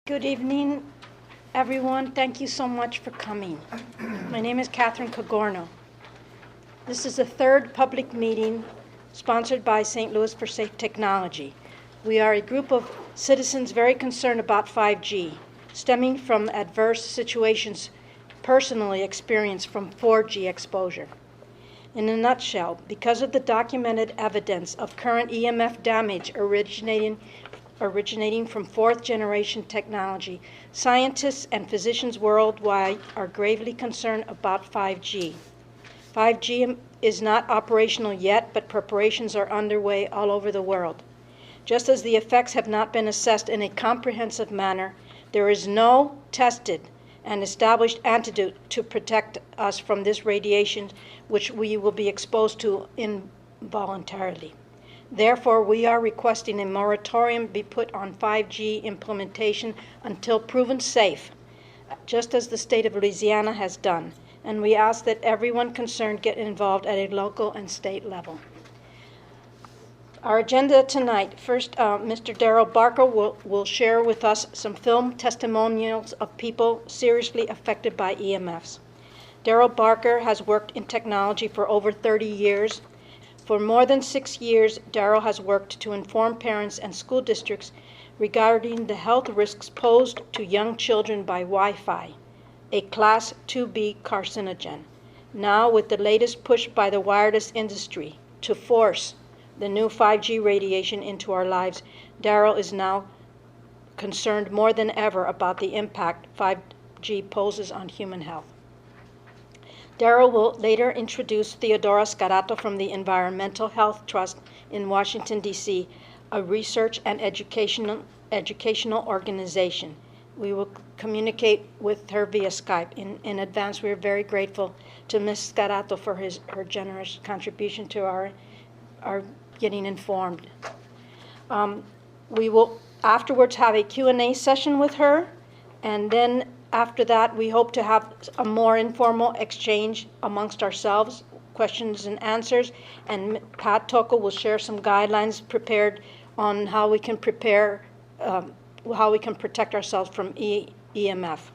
Good evening, everyone. Thank you so much for coming. My name is Catherine Cogorno. This is the third public meeting sponsored by St. Louis for Safe Technology. We are a group of citizens very concerned about 5G, stemming from adverse situations personally experienced from 4G exposure. In a nutshell, because of the documented evidence of current EMF damage originating from fourth-generation technology, scientists and physicians worldwide are gravely concerned about 5G. 5G is not operational yet, but preparations are underway all over the world. Just as the effects have not been assessed in a comprehensive manner, there is no tested and established antidote to protect us from this radiation, which we will be exposed to involuntarily. Therefore, we are requesting a moratorium be put on 5G implementation until proven safe, just as the state of Louisiana has done. And we ask that everyone concerned get involved at a local and state level. Our agenda tonight, first, Mr. Daryl Barker will share with us some film testimonials of people seriously affected by EMFs. Daryl Barker has worked in technology for over 30 years. For more than 6 years, Daryl has worked to inform parents and school districts regarding the health risks posed to young children by Wi-Fi, a Class 2B carcinogen. Now, with the latest push by the wireless industry to force the new 5G radiation into our lives, Daryl is now concerned more than ever about the impact 5G poses on human health. Daryl will later introduce Theodora Scarato from the Environmental Health Trust in Washington, D.C., a research and educational organization. We will communicate with her via Skype. In advance, we are very grateful to Ms. Scarato for her generous contribution to our getting informed. We will afterwards have a Q&A session with her, and then after that, we hope to have a more informal exchange amongst ourselves, questions and answers, and Pat Toko will share some guidelines prepared on how we can protect ourselves from EMF.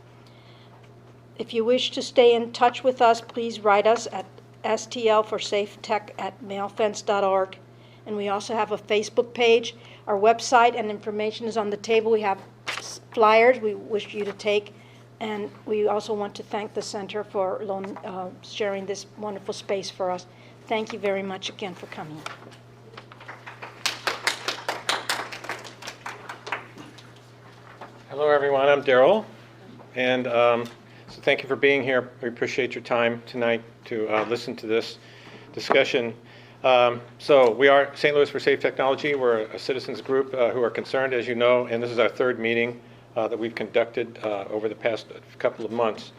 If you wish to stay in touch with us, please write us at stlforsafetech@mailfence.org. And we also have a Facebook page. Our website and information is on the table. We have flyers we wish you to take. And we also want to thank the Center for sharing this wonderful space for us. Thank you very much again for coming. Hello, everyone. I'm Daryl. And so thank you for being here. We appreciate your time tonight to listen to this discussion. So we are St. Louis for Safe Technology. We're a citizens group who are concerned, as you know, and this is our third meeting that we've conducted over the past couple of months.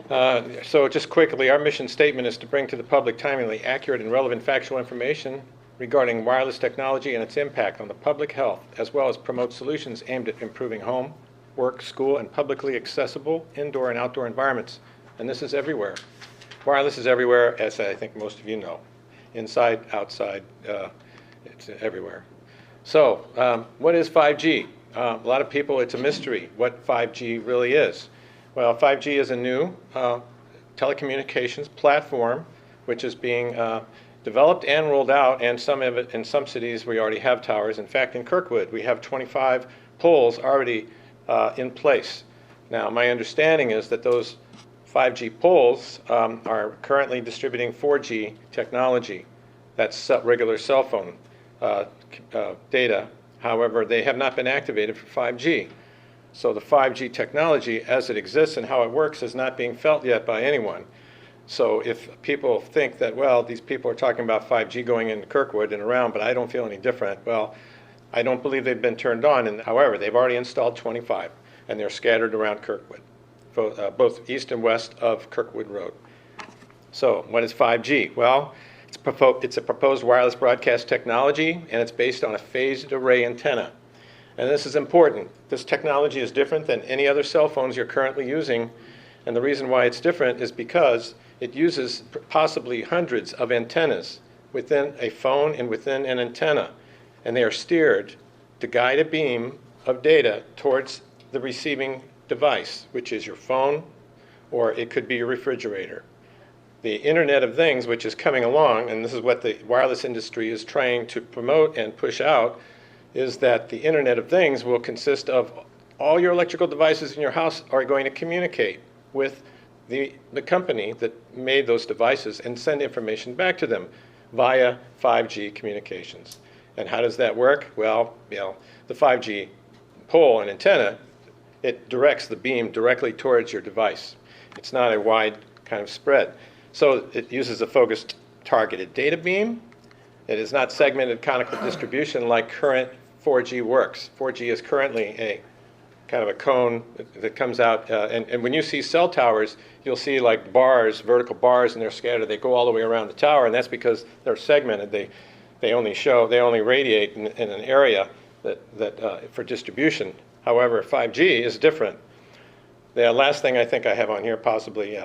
So just quickly, our mission statement is to bring to the public timely, accurate, and relevant factual information regarding wireless technology and its impact on the public health, as well as promote solutions aimed at improving home, work, school, and publicly accessible indoor and outdoor environments. And this is everywhere. Wireless is everywhere, as I think most of you know. Inside, outside, it's everywhere. So what is 5G? A lot of people, it's a mystery what 5G really is. Well, 5G is a new telecommunications platform which is being developed and rolled out, and some of it in some cities we already have towers. In fact, in Kirkwood, we have 25 poles already in place. Now, my understanding is that those 5G poles are currently distributing 4G technology. That's regular cell phone data. However, they have not been activated for 5G. So the 5G technology as it exists and how it works is not being felt yet by anyone. So if people think that, well, these people are talking about 5G going into Kirkwood and around, but I don't feel any different, well, I don't believe they've been turned on. And however, they've already installed 25, and they're scattered around Kirkwood, both east and west of Kirkwood Road. So what is 5G? Well, it's a proposed wireless broadcast technology, and it's based on a phased array antenna. And this is important. This technology is different than any other cell phones you're currently using, and the reason why it's different is because it uses possibly hundreds of antennas within a phone and within an antenna, and they are steered to guide a beam of data towards the receiving device, which is your phone, or it could be your refrigerator. The Internet of Things, which is coming along, and this is what the wireless industry is trying to promote and push out, is that the Internet of Things will consist of all your electrical devices in your house are going to communicate with the company that made those devices and send information back to them via 5G communications. And how does that work? Well, the 5G pole and antenna, it directs the beam directly towards your device. It's not a wide kind of spread. So it uses a focused targeted data beam. It is not segmented conical distribution like current 4G works. 4G is currently a kind of a cone that comes out, and when you see cell towers, you'll see like bars, vertical bars, and they're scattered. They go all the way around the tower, and that's because they're segmented. They only radiate in an area that for distribution. However, 5G is different. The last thing I think I have on here, possibly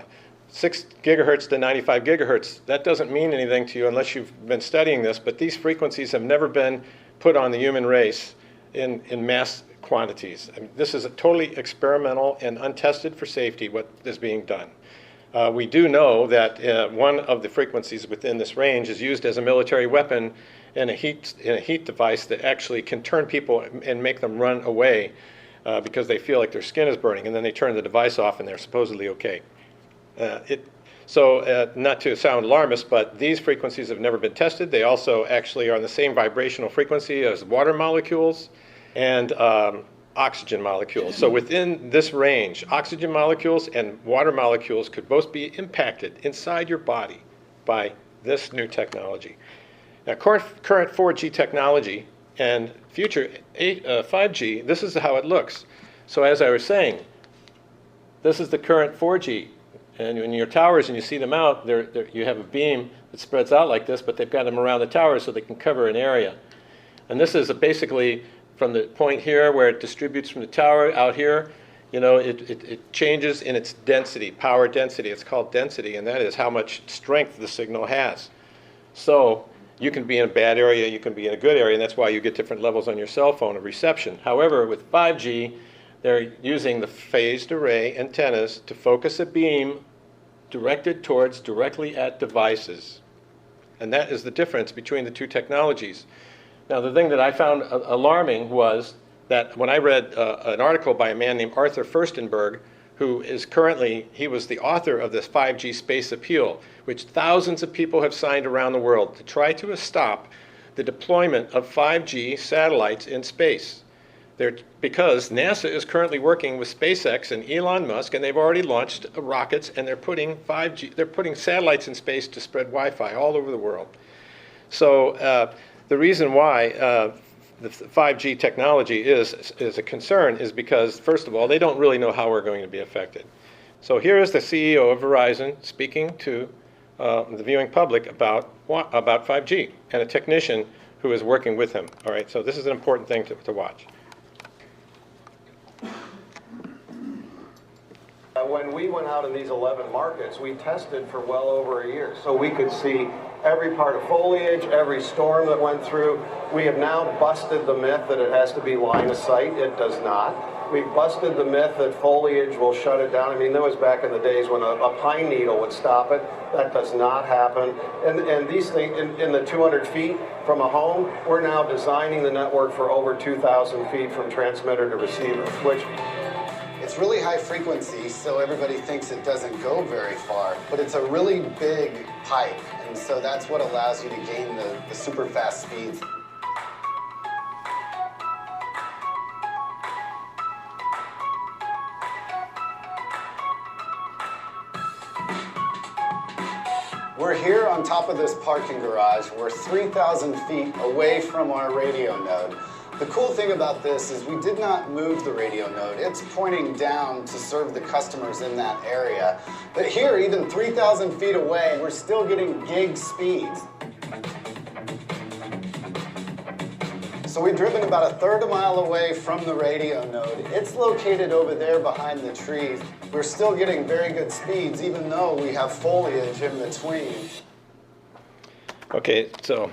6 gigahertz to 95 gigahertz. That doesn't mean anything to you unless you've been studying this, but these frequencies have never been put on the human race in mass quantities. I mean, this is a totally experimental and untested for safety what is being done. We do know that one of the frequencies within this range is used as a military weapon in a heat device that actually can turn people and make them run away because they feel like their skin is burning, and then they turn the device off and they're supposedly okay. Not to sound alarmist, but these frequencies have never been tested. They also actually are on the same vibrational frequency as water molecules and oxygen molecules. So within this range, oxygen molecules and water molecules could both be impacted inside your body by this new technology. Now, current 4G technology and future 5G, this is how it looks. So as I was saying, this is the current 4G. And in your towers, and you see them out, you have a beam that spreads out like this, but they've got them around the tower so they can cover an area. And this is basically from the point here where it distributes from the tower out here, it changes in its density, power density. It's called density, and that is how much strength the signal has. So you can be in a bad area, you can be in a good area, and that's why you get different levels on your cell phone of reception. However, with 5G, they're using the phased array antennas to focus a beam directed towards directly at devices. And that is the difference between the two technologies. Now, the thing that I found alarming was that when I read an article by a man named Arthur Furstenberg, who is he was the author of this 5G Space Appeal, which thousands of people have signed around the world to try to stop the deployment of 5G satellites in space. Because NASA is currently working with SpaceX and Elon Musk, and they've already launched rockets, and they're putting satellites in space to spread Wi-Fi all over the world. So the reason why the 5G technology is a concern is because, first of all, they don't really know how we're going to be affected. So here is the CEO of Verizon speaking to the viewing public about 5G, and a technician who is working with him. All right, so this is an important thing to watch. When we went out in these 11 markets, we tested for well over a year. So we could see every part of foliage, every storm that went through. We have now busted the myth that it has to be line of sight. It does not. We've busted the myth that foliage will shut it down. I mean, that was back in the days when a pine needle would stop it. That does not happen. And these things, in the 200 feet from a home, we're now designing the network for over 2,000 feet from transmitter to receiver, which... It's really high frequency, so everybody thinks it doesn't go very far, but it's a really big pipe, and so that's what allows you to gain the super fast speeds. We're here on top of this parking garage. We're 3,000 feet away from our radio node. The cool thing about this is we did not move the radio node. It's pointing down to serve the customers in that area. But here, even 3,000 feet away, we're still getting gig speeds. So we've driven about a third of a mile away from the radio node. It's located over there behind the trees. We're still getting very good speeds, even though we have foliage in between. Okay, so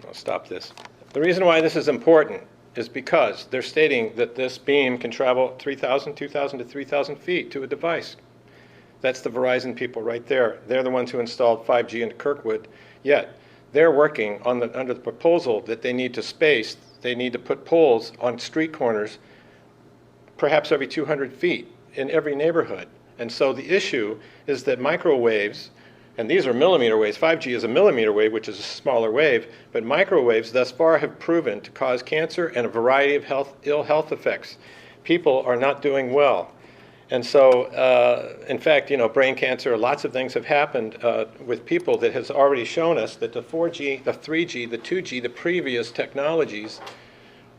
I'll stop this. The reason why this is important is because they're stating that this beam can travel 2,000 to 3,000 feet to a device. That's the Verizon people right there. They're the ones who installed 5G into Kirkwood. Yet, they're working on under the proposal that they need to space, they need to put poles on street corners, perhaps every 200 feet in every neighborhood. And so the issue is that microwaves, and these are millimeter waves, 5G is a millimeter wave, which is a smaller wave, but microwaves thus far have proven to cause cancer and a variety of ill health effects. People are not doing well. And so, in fact, brain cancer, lots of things have happened with people that has already shown us that the 4G, the 3G, the 2G, the previous technologies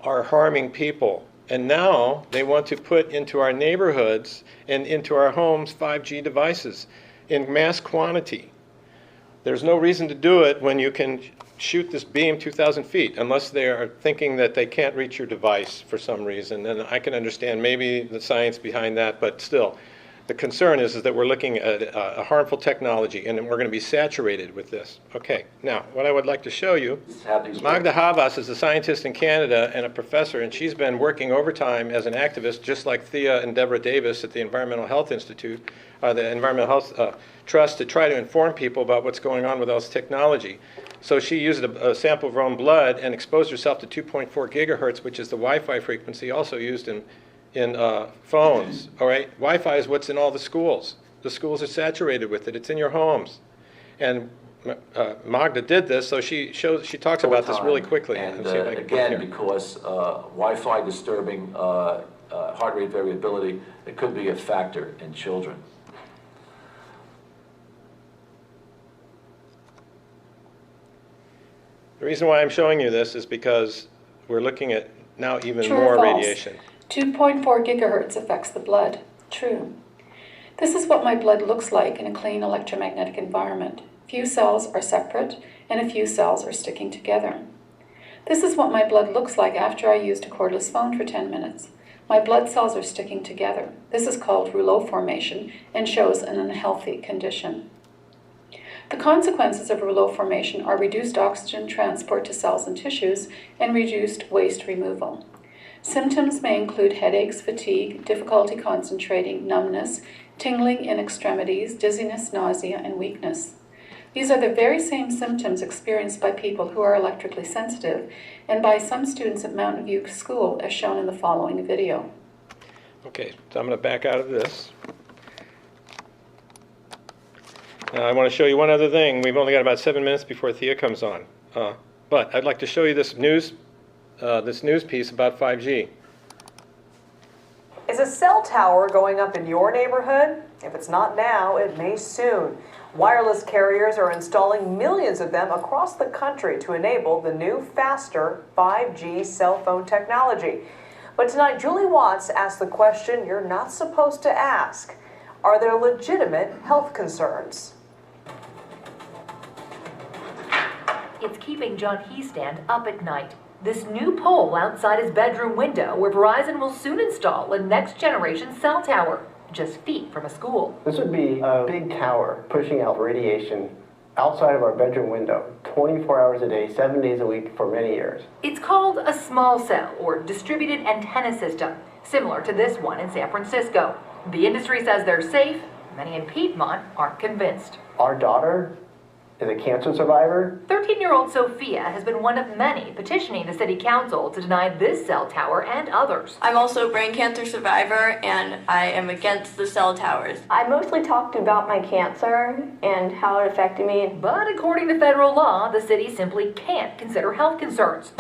are harming people. And now they want to put into our neighborhoods and into our homes 5G devices in mass quantity. There's no reason to do it when you can shoot this beam 2,000 feet, unless they are thinking that they can't reach your device for some reason. And I can understand maybe the science behind that, but still, the concern is that we're looking at a harmful technology, and we're going to be saturated with this. Okay, now, what I would like to show you, Magda Havas is a scientist in Canada and a professor, and she's been working overtime as an activist, just like Thea and Deborah Davis at the Environmental Health Institute, the Environmental Health Trust, to try to inform people about what's going on with all this technology. So she used a sample of her own blood and exposed herself to 2.4 gigahertz, which is the Wi-Fi frequency also used in phones. All right, Wi-Fi is what's in all the schools. The schools are saturated with it. It's in your homes. And Magda did this, so she talks about this really quickly. And see if I can again, because Wi-Fi disturbing heart rate variability, it could be a factor in children. The reason why I'm showing you this is because we're looking at now even True more or false? radiation. 2.4 gigahertz affects the blood. True. This is what my blood looks like in a clean electromagnetic environment. Few cells are separate, and a few cells are sticking together. This is what my blood looks like after I used a cordless phone for 10 minutes. My blood cells are sticking together. This is called rouleau formation and shows an unhealthy condition. The consequences of rouleau formation are reduced oxygen transport to cells and tissues and reduced waste removal. Symptoms may include headaches, fatigue, difficulty concentrating, numbness, tingling in extremities, dizziness, nausea, and weakness. These are the very same symptoms experienced by people who are electrically sensitive and by some students at Mountain View School, as shown in the following video. Okay, so I'm going to back out of this. Now I want to show you one other thing. We've only got about 7 minutes before Thea comes on. But I'd like to show you this news piece about 5G. Is a cell tower going up in your neighborhood? If it's not now, it may soon. Wireless carriers are installing millions of them across the country to enable the new, faster 5G cell phone technology. But tonight, Julie Watts asked the question you're not supposed to ask. Are there legitimate health concerns? It's keeping John Heastand up at night. This new pole outside his bedroom window where Verizon will soon install a next-generation cell tower, just feet from a school. This would be a big tower pushing out radiation outside of our bedroom window, 24 hours a day, 7 days a week for many years. It's called a small cell or distributed antenna system, similar to this one in San Francisco. The industry says they're safe. Many in Piedmont aren't convinced. Our daughter is a cancer survivor. 13-year-old Sophia has been one of many petitioning the city council to deny this cell tower and others. I'm also a brain cancer survivor, and I am against the cell towers. I mostly talked about my cancer and how it affected me. But according to federal law, the city simply can't consider health concerns.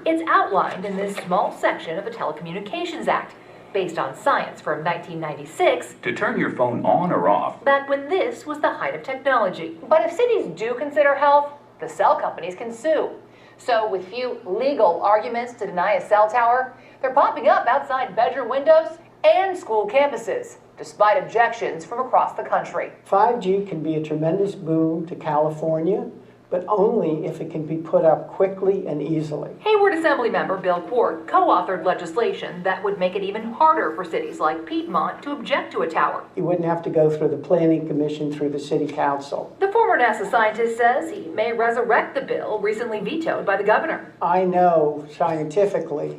It's outlined in this small section of the Telecommunications Act, based on science from 1996. To turn your phone on or off. Back when this was the height of technology. But if cities do consider health, the cell companies can sue. So with few legal arguments to deny a cell tower, they're popping up outside bedroom windows and school campuses, despite objections from across the country. 5G can be a tremendous boom to California, but only if it can be put up quickly and easily. Hayward Assemblymember Bill Port co-authored legislation that would make it even harder for cities like Piedmont to object to a tower. You wouldn't have to go through the Planning Commission through the City Council. The former NASA scientist says he may resurrect the bill recently vetoed by the governor. I know scientifically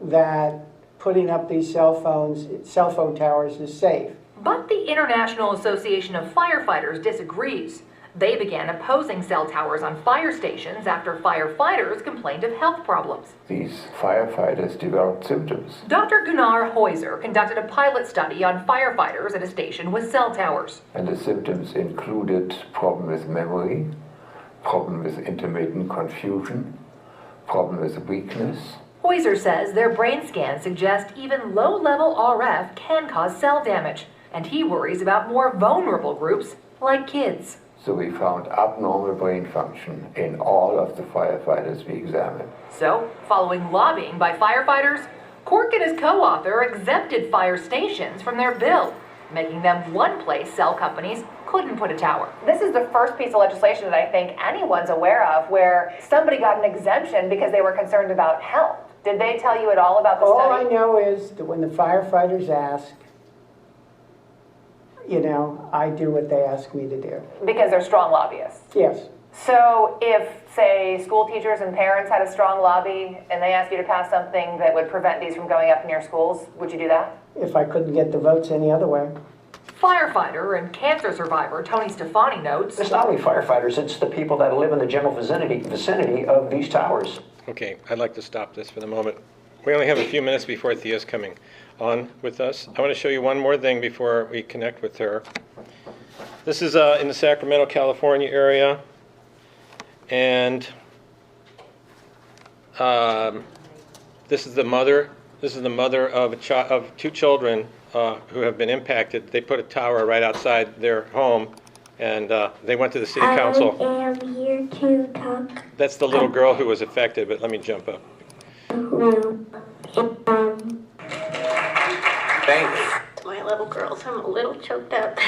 that putting up these cell phone towers is safe. But the International Association of Firefighters disagrees. They began opposing cell towers on fire stations after firefighters complained of health problems. These firefighters developed symptoms. Dr. Gunnar Heuser conducted a pilot study on firefighters at a station with cell towers. And the symptoms included problem with memory, problem with intermittent confusion, problem with weakness. Heuser says their brain scans suggest even low-level RF can cause cell damage, and he worries about more vulnerable groups like kids. So we found abnormal brain function in all of the firefighters we examined. So, following lobbying by firefighters, Cork and his co-author exempted fire stations from their bill, making them one place cell companies couldn't put a tower. This is the first piece of legislation that I think anyone's aware of where somebody got an exemption because they were concerned about health. Did they tell you at all about the study? All I know is that when the firefighters ask, you know, I do what they ask me to do. Because they're strong lobbyists? Yes. So if, say, school teachers and parents had a strong lobby and they asked you to pass something that would prevent these from going up in your schools, would you do that? If I couldn't get the votes any other way. Firefighter and cancer survivor Tony Stefani notes, It's not only firefighters, it's the people that live in the general vicinity of these towers. Okay, I'd like to stop this for the moment. We only have a few minutes before Thea's coming on with us. I want to show you one more thing before we connect with her. This is in the Sacramento, California area, and this is the mother. This is the mother of of two children who have been impacted. They put a tower right outside their home, and they went to the city council. I am here to talk. That's the little girl who was affected, but let me jump up. Thanks. My little girls, I'm a little choked up.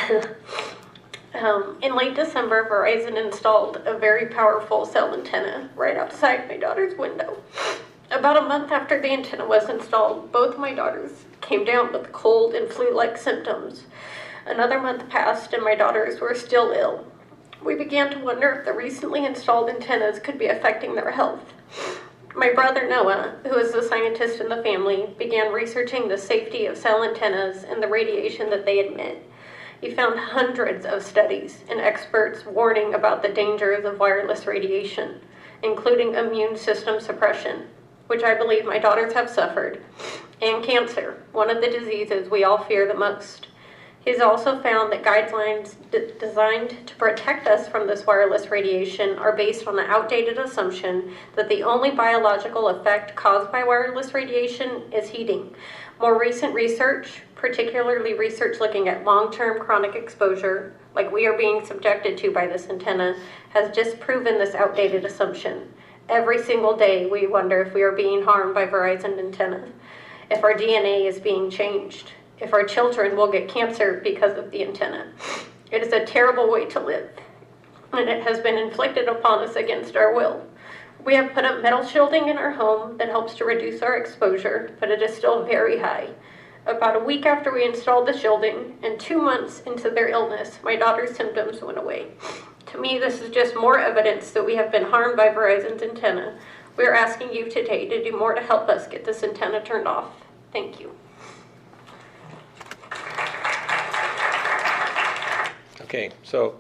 In late December, Verizon installed a very powerful cell antenna right outside my daughter's window. About a month after the antenna was installed, both my daughters came down with cold and flu-like symptoms. Another month passed and my daughters were still ill. We began to wonder if the recently installed antennas could be affecting their health. My brother Noah, who is the scientist in the family, began researching the safety of cell antennas and the radiation that they emit. He found hundreds of studies and experts warning about the dangers of wireless radiation, including immune system suppression, which I believe my daughters have suffered, and cancer, one of the diseases we all fear the most. He's also found that guidelines designed to protect us from this wireless radiation are based on the outdated assumption that the only biological effect caused by wireless radiation is heating. More recent research, particularly research looking at long-term chronic exposure, like we are being subjected to by this antenna, has just proven this outdated assumption. Every single day we wonder if we are being harmed by Verizon antennas, if our DNA is being changed, if our children will get cancer because of the antenna. It is a terrible way to live, and it has been inflicted upon us against our will. We have put up metal shielding in our home that helps to reduce our exposure, but it is still very high. About a week after we installed the shielding, and 2 months into their illness, my daughter's symptoms went away. To me, this is just more evidence that we have been harmed by Verizon's antenna. We are asking you today to do more to help us get this antenna turned off. Thank you. Okay, so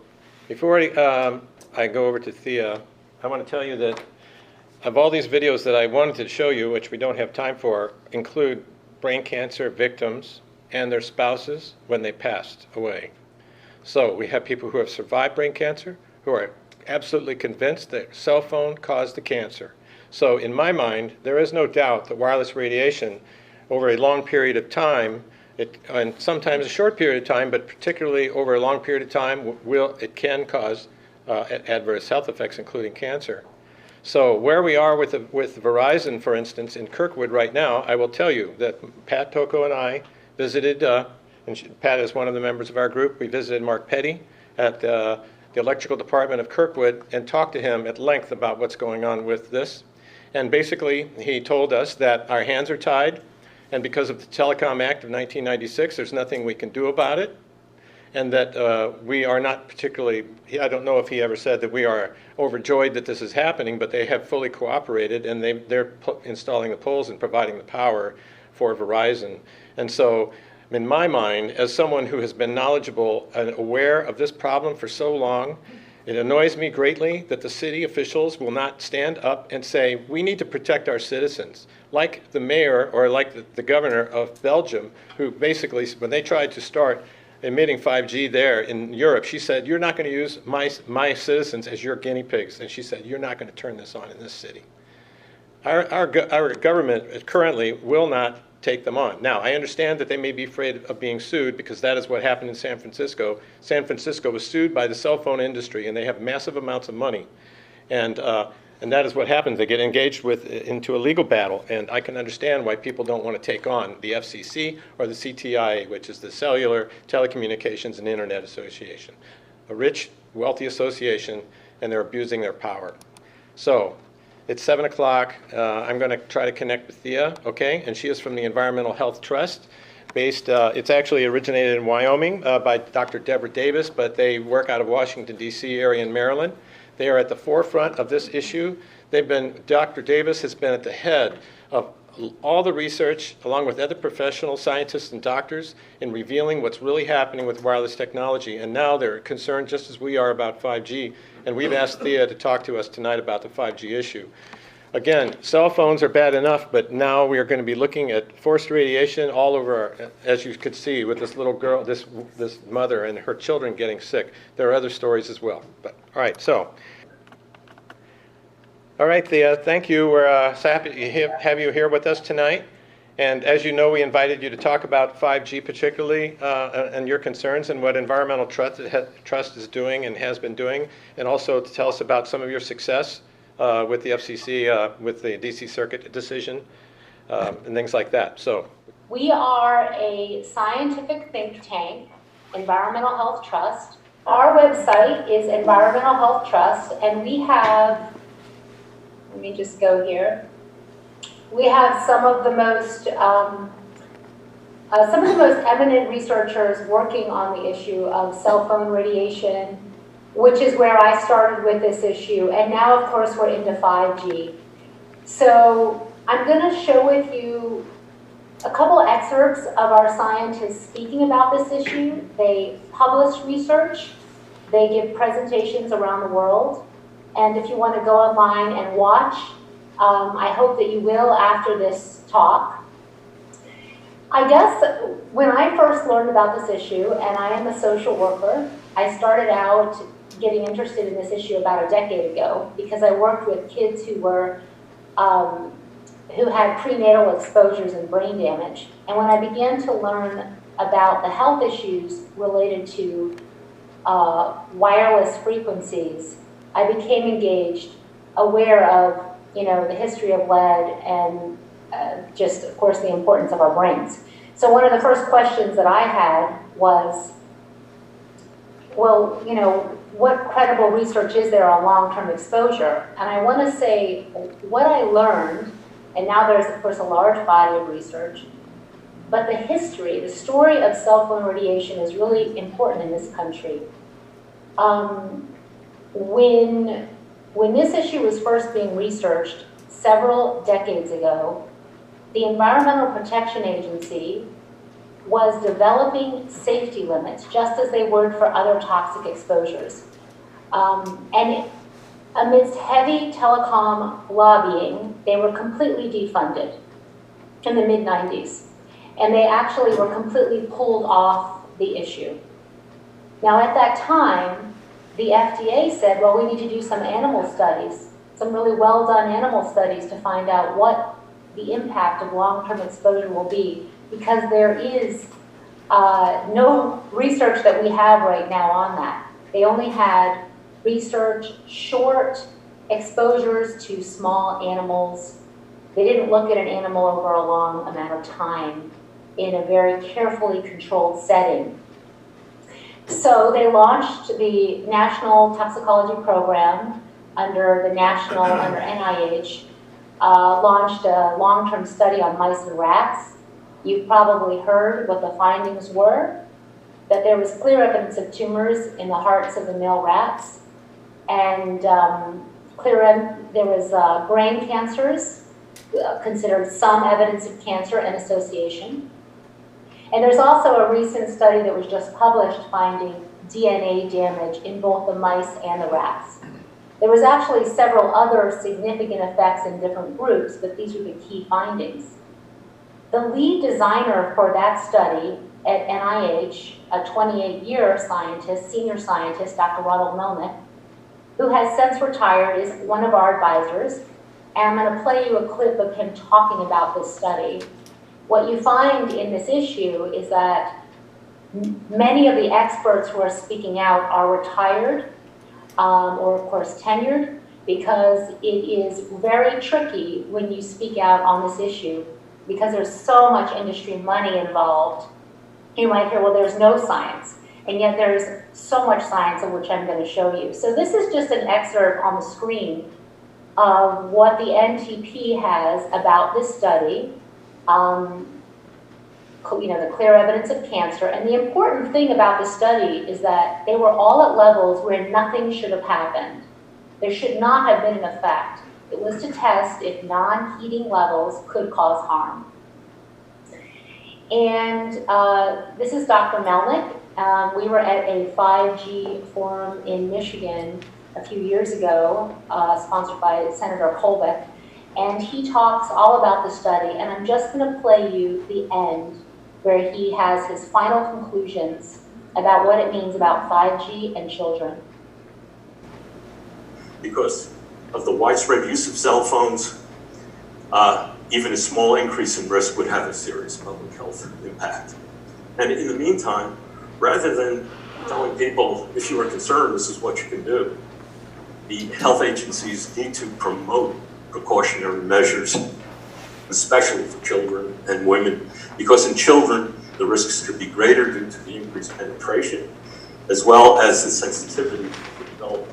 before I go over to Thea, I want to tell you that of all these videos that I wanted to show you, which we don't have time for, include brain cancer victims and their spouses when they passed away. So we have people who have survived brain cancer who are absolutely convinced that cell phone caused the cancer. So in my mind, there is no doubt that wireless radiation over a long period of time, and sometimes a short period of time, but particularly over a long period of time, it can cause adverse health effects, including cancer. So where we are with Verizon, for instance, in Kirkwood right now, I will tell you that Pat Tocco and I visited, Pat is one of the members of our group, we visited Mark Petty at the electrical department of Kirkwood and talked to him at length about what's going on with this. And basically, he told us that our hands are tied, and because of the Telecom Act of 1996, there's nothing we can do about it. and that we are not particularly, I don't know if he ever said that we are overjoyed that this is happening, but they have fully cooperated, and they're installing the poles and providing the power for Verizon. And so, in my mind, as someone who has been knowledgeable and aware of this problem for so long, it annoys me greatly that the city officials will not stand up and say, we need to protect our citizens. Like the mayor or like the governor of Belgium, who basically, when they tried to start emitting 5G there in Europe, she said, you're not going to use my citizens as your guinea pigs. And she said, you're not going to turn this on in this city. Our government currently will not take them on. Now, I understand that they may be afraid of being sued because that is what happened in San Francisco. San Francisco was sued by the cell phone industry, and they have massive amounts of money. And that is what happens. They get engaged into a legal battle, and I can understand why people don't want to take on the FCC or the CTIA, which is the Cellular, Telecommunications, and Internet Association. A rich, wealthy association, and they're abusing their power. So, it's 7 o'clock. I'm going to try to connect with Thea, okay? And she is from the Environmental Health Trust. It's actually originated in Wyoming by Dr. Deborah Davis, but they work out of Washington, D.C. area in Maryland. They are at the forefront of this issue. Dr. Davis has been at the head of all the research, along with other professional scientists and doctors, in revealing what's really happening with wireless technology. And now they're concerned, just as we are, about 5G. And we've asked Thea to talk to us tonight about the 5G issue. Again, cell phones are bad enough, but now we are going to be looking at forced radiation all over, as you could see, with this little girl, this mother and her children getting sick. There are other stories as well. But all right, so. All right, Thea, thank you. We're so happy to have you here with us tonight. And as you know, we invited you to talk about 5G particularly and your concerns and what Environmental Trust is doing and has been doing, and also to tell us about some of your success with the FCC, with the DC Circuit decision, and things like that. So, we are a scientific think tank, Environmental Health Trust. Our website is Environmental Health Trust, and we have, let me just go here. We have some of the most eminent researchers working on the issue of cell phone radiation, which is where I started with this issue. And now, of course, we're into 5G. So I'm going to share with you a couple excerpts of our scientists speaking about this issue. They publish research. They give presentations around the world. And if you want to go online and watch, I hope that you will after this talk. I guess when I first learned about this issue, and I am a social worker, I started out getting interested in this issue about a decade ago because I worked with kids who had prenatal exposures and brain damage. And when I began to learn about the health issues related to wireless frequencies, I became engaged, aware of the history of lead and just, of course, the importance of our brains. So one of the first questions that I had was, well, what credible research is there on long-term exposure? And I want to say what I learned, and now there's, of course, a large body of research, but the history, the story of cell phone radiation is really important in this country. When this issue was first being researched several decades ago, the Environmental Protection Agency was developing safety limits, just as they would for other toxic exposures. And amidst heavy telecom lobbying, they were completely defunded in the mid-90s. And they actually were completely pulled off the issue. Now, at that time, the FDA said, well, we need to do some animal studies, some really well-done animal studies to find out what the impact of long-term exposure will be, because there is no research that we have right now on that. They only had research, short exposures to small animals. They didn't look at an animal over a long amount of time in a very carefully controlled setting. So they launched the National Toxicology Program under NIH, launched a long-term study on mice and rats. You've probably heard what the findings were. that there was clear evidence of tumors in the hearts of the male rats, and there was brain cancers, considered some evidence of cancer and association. And there's also a recent study that was just published finding DNA damage in both the mice and the rats. There was actually several other significant effects in different groups, but these were the key findings. The lead designer for that study at NIH, a 28-year scientist, senior scientist, Dr. Ronald Melnick, who has since retired, is one of our advisors. And I'm going to play you a clip of him talking about this study. What you find in this issue is that many of the experts who are speaking out are retired or, of course, tenured, because it is very tricky when you speak out on this issue, because there's so much industry money involved. You might hear, well, there's no science, and yet there's so much science, of which I'm going to show you. So this is just an excerpt on the screen of what the NTP has about this study. The clear evidence of cancer. And the important thing about the study is that they were all at levels where nothing should have happened. There should not have been an effect. It was to test if non-heating levels could cause harm. And this is Dr. Melnick. We were at a 5G forum in Michigan a few years ago, sponsored by Senator Colbeck. And he talks all about the study, and I'm just going to play you the end, where he has his final conclusions about what it means about 5G and children. Because of the widespread use of cell phones, even a small increase in risk would have a serious public health impact. And in the meantime, rather than telling people, if you are concerned, this is what you can do, the health agencies need to promote precautionary measures, especially for children and women, because in children, the risks could be greater due to the increased penetration, as well as the sensitivity of the adult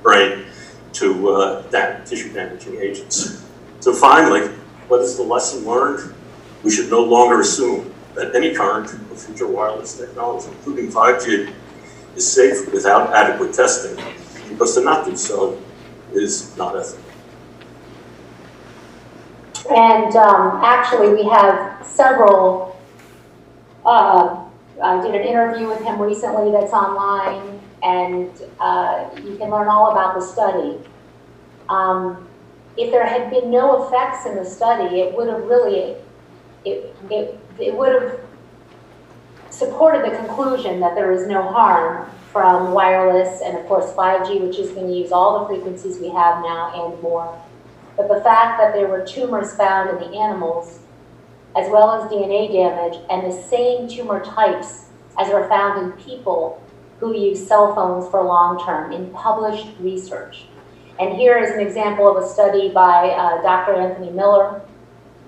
brain to tissue-damaging agents. So finally, what is the lesson learned? We should no longer assume that any current or future wireless technology, including 5G, is safe without adequate testing, because to not do so is not ethical. And actually, we have several. I did an interview with him recently that's online, and you can learn all about the study. If there had been no effects in the study, it would have really, it would have supported the conclusion that there is no harm from wireless and, of course, 5G, which is going to use all the frequencies we have now and more. But the fact that there were tumors found in the animals, as well as DNA damage, and the same tumor types as are found in people who use cell phones for long term in published research. And here is an example of a study by Dr. Anthony Miller,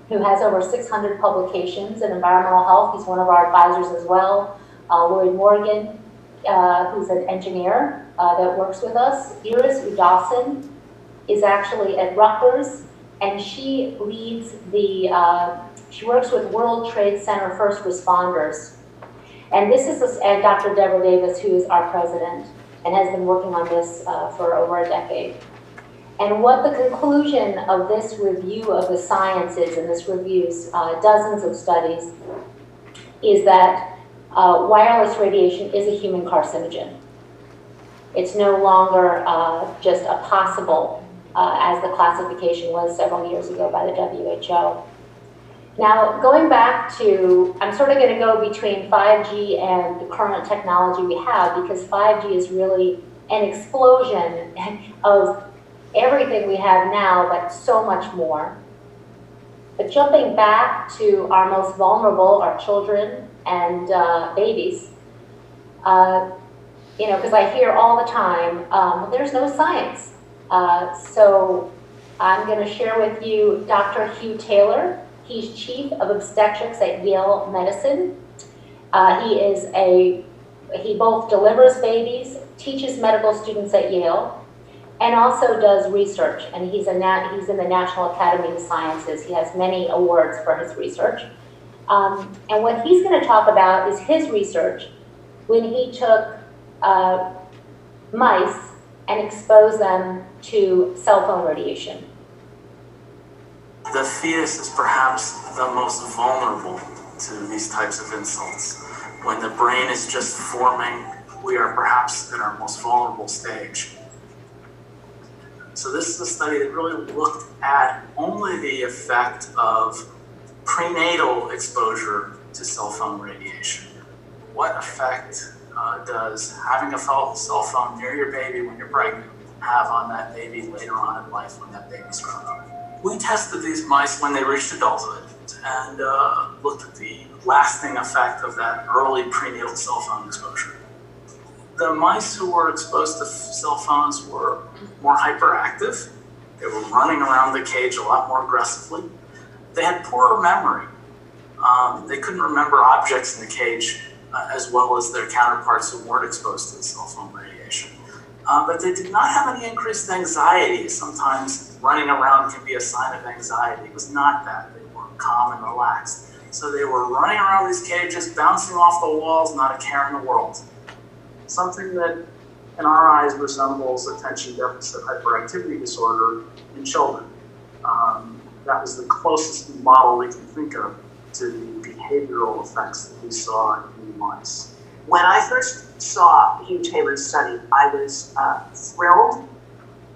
who has over 600 publications in environmental health. He's one of our advisors as well. Lloyd Morgan, who's an engineer that works with us. Iris Udasin is actually at Rutgers, and she leads she works with World Trade Center first responders. And this is and Dr. Deborah Davis, who is our president, and has been working on this for over a decade. And what the conclusion of this review of the science is, and this reviews dozens of studies, is that wireless radiation is a human carcinogen. It's no longer just a possible, as the classification was several years ago by the WHO. Now, going back to, I'm sort of going to go between 5G and the current technology we have, because 5G is really an explosion of everything we have now, but so much more. But jumping back to our most vulnerable, our children and babies, because I hear all the time, there's no science. So I'm going to share with you Dr. Hugh Taylor. He's Chief of Obstetrics at Yale Medicine. He both delivers babies, teaches medical students at Yale, and also does research. And he's in the National Academy of Sciences. He has many awards for his research. And what he's going to talk about is his research, when he took mice and exposed them to cell phone radiation. The fetus is perhaps the most vulnerable to these types of insults. When the brain is just forming, we are perhaps in our most vulnerable stage. So this is a study that really looked at only the effect of prenatal exposure to cell phone radiation. What effect does having a cell phone near your baby when you're pregnant have on that baby later on in life when that baby's grown up? We tested these mice when they reached adulthood and looked at the lasting effect of that early prenatal cell phone exposure. The mice who were exposed to cell phones were more hyperactive. They were running around the cage a lot more aggressively. They had poorer memory. They couldn't remember objects in the cage as well as their counterparts who weren't exposed to the cell phone radiation. But they did not have any increased anxiety. Sometimes running around can be a sign of anxiety. It was not that. They were calm and relaxed. So they were running around these cages, bouncing off the walls, not a care in the world. Something that, in our eyes, resembles attention deficit hyperactivity disorder in children. That was the closest model we can think of to the behavioral effects that we saw in mice. When I first saw Hugh Taylor's study, I was thrilled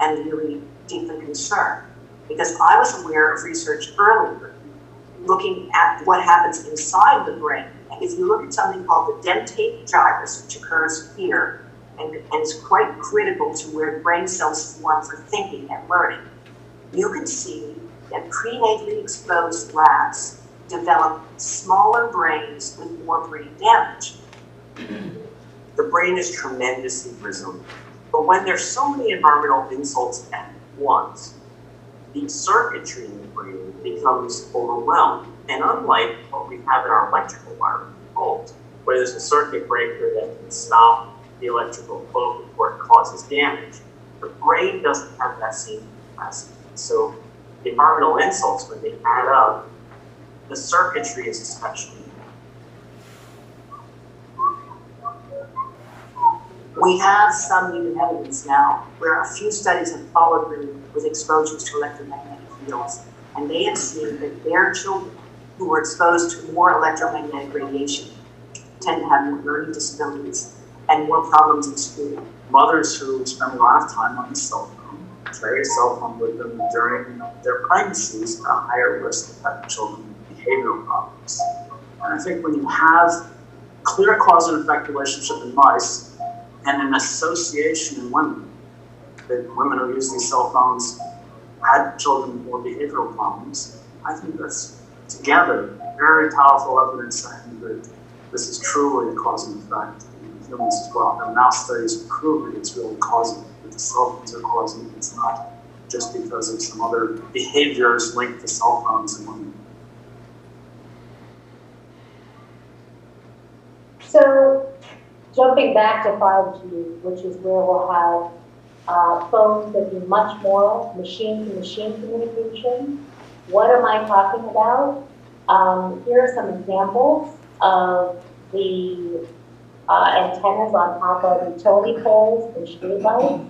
and really deeply concerned because I was aware of research earlier looking at what happens inside the brain. If you look at something called the dentate gyrus, which occurs here, and is quite critical to where brain cells form for thinking and learning, you can see that prenatally exposed rats develop smaller brains with more brain damage. The brain is tremendously resilient, but when there's so many environmental insults at once, the circuitry in the brain becomes overwhelmed. And unlike what we have in our electrical wiring volt, where there's a circuit breaker that can stop the electrical flow before it causes damage, the brain doesn't have that same capacity. So the environmental insults, when they add up, the circuitry is especially. We have some even evidence now where a few studies have followed women with exposures to electromagnetic fields, and they have seen that their children who were exposed to more electromagnetic radiation tend to have more learning disabilities and more problems in school. Mothers who spend a lot of time on the cell phone, carry a cell phone with them during their pregnancies, are at a higher risk of having children with behavioral problems. And I think when you have clear cause and effect relationship in mice and an association in women, that women who use these cell phones had children with more behavioral problems, I think that's together very powerful evidence saying that this is truly a cause and effect in humans as well. And mouse studies prove that it's really causing, that the cell phones are causing it. It's not just because of some other behaviors linked to cell phones in women. So, jumping back to 5G, which is where we'll have phones that do much more machine-to-machine communication. What am I talking about? Here are some examples of the antennas on top of utility poles and streetlights.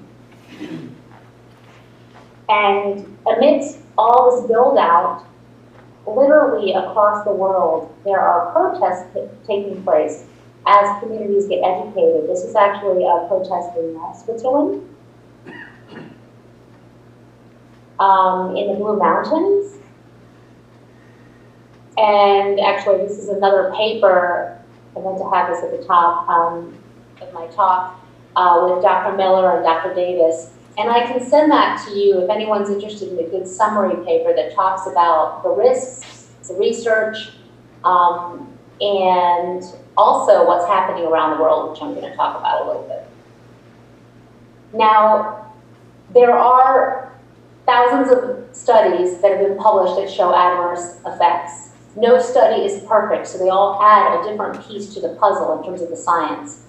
And amidst all this build-out, literally across the world, there are protests taking place as communities get educated. This is actually a protest in Switzerland, in the Blue Mountains. And actually, this is another paper. I meant to have this at the top of my talk with Dr. Miller and Dr. Davis. And I can send that to you if anyone's interested in a good summary paper that talks about the risks, the research, and also what's happening around the world, which I'm going to talk about a little bit. Now, there are thousands of studies that have been published that show adverse effects. No study is perfect, so they all add a different piece to the puzzle in terms of the science.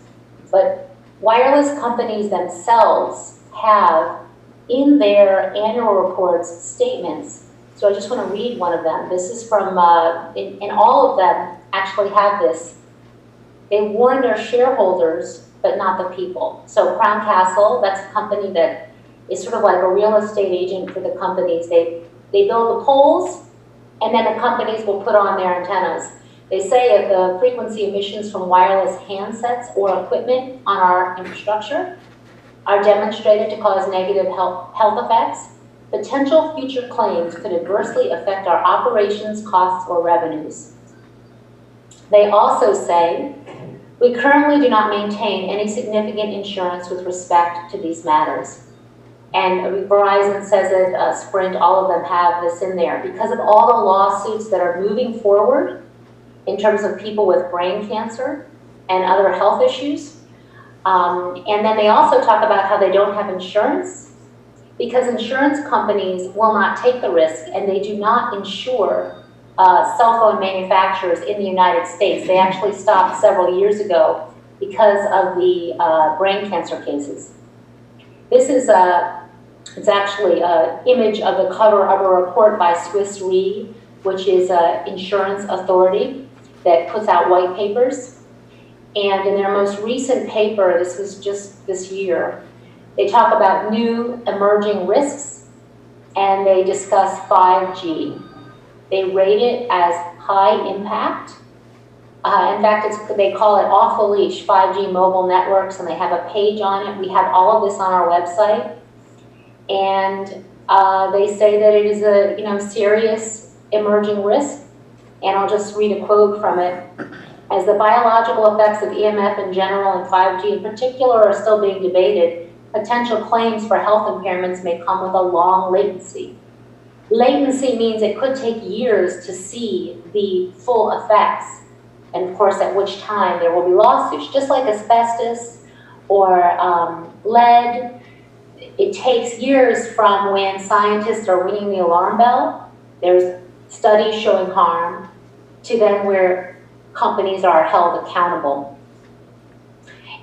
But wireless companies themselves have in their annual reports statements. So I just want to read one of them. This is from, and all of them actually have this. They warn their shareholders, but not the people. So Crown Castle, that's a company that is sort of like a real estate agent for the companies. They build the poles, and then the companies will put on their antennas. They say if the frequency emissions from wireless handsets or equipment on our infrastructure are demonstrated to cause negative health effects, potential future claims could adversely affect our operations, costs, or revenues. They also say, we currently do not maintain any significant insurance with respect to these matters. And Verizon says it, Sprint, all of them have this in there. Because of all the lawsuits that are moving forward in terms of people with brain cancer and other health issues. And then they also talk about how they don't have insurance because insurance companies will not take the risk and they do not insure cell phone manufacturers in the United States. They actually stopped several years ago because of the brain cancer cases. This is it's actually an image of the cover of a report by Swiss Re, which is an insurance authority that puts out white papers. And in their most recent paper, this was just this year, they talk about new emerging risks and they discuss 5G. They rate it as high impact. In fact, they call it off the leash 5G mobile networks, and they have a page on it. We have all of this on our website. And they say that it is a serious emerging risk. And I'll just read a quote from it. As the biological effects of EMF in general and 5G in particular are still being debated, potential claims for health impairments may come with a long latency. Latency means it could take years to see the full effects. And of course, at which time there will be lawsuits, just like asbestos or lead. It takes years from when scientists are ringing the alarm bell, there's studies showing harm, to then where companies are held accountable.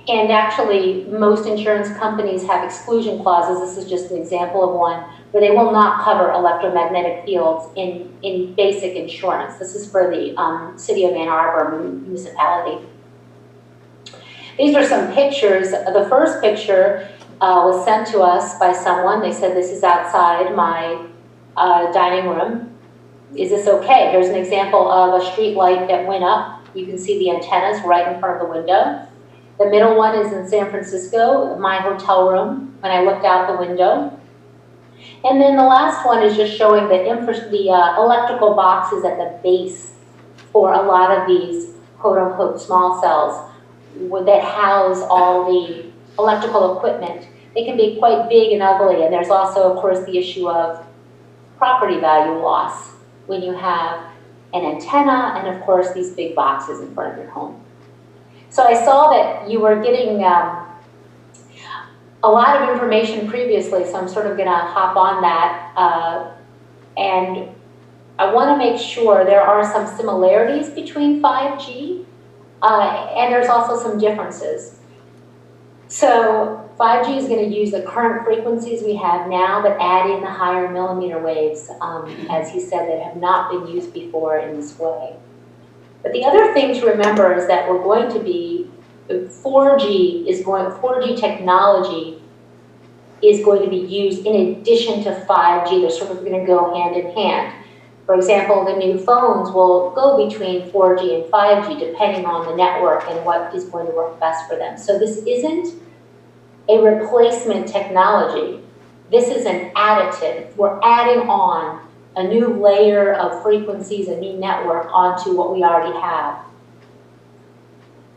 And actually, most insurance companies have exclusion clauses. This is just an example of one, where they will not cover electromagnetic fields in basic insurance. This is for the City of Ann Arbor municipality. These are some pictures. The first picture was sent to us by someone. They said, this is outside my dining room. Is this okay? Here's an example of a street light that went up. You can see the antennas right in front of the window. The middle one is in San Francisco, my hotel room, when I looked out the window. And then the last one is just showing the electrical boxes at the base for a lot of these quote-unquote small cells that house all the electrical equipment. They can be quite big and ugly, and there's also, of course, the issue of property value loss when you have an antenna and, of course, these big boxes in front of your home. So I saw that you were getting a lot of information previously, so I'm sort of going to hop on that. And I want to make sure there are some similarities between 5G, and there's also some differences. So 5G is going to use the current frequencies we have now, but add in the higher millimeter waves, as he said, that have not been used before in this way. But the other thing to remember is that we're going to be, 4G technology is going to be used in addition to 5G. They're sort of going to go hand in hand. For example, the new phones will go between 4G and 5G depending on the network and what is going to work best for them. So this isn't a replacement technology. This is an additive. We're adding on a new layer of frequencies, a new network onto what we already have.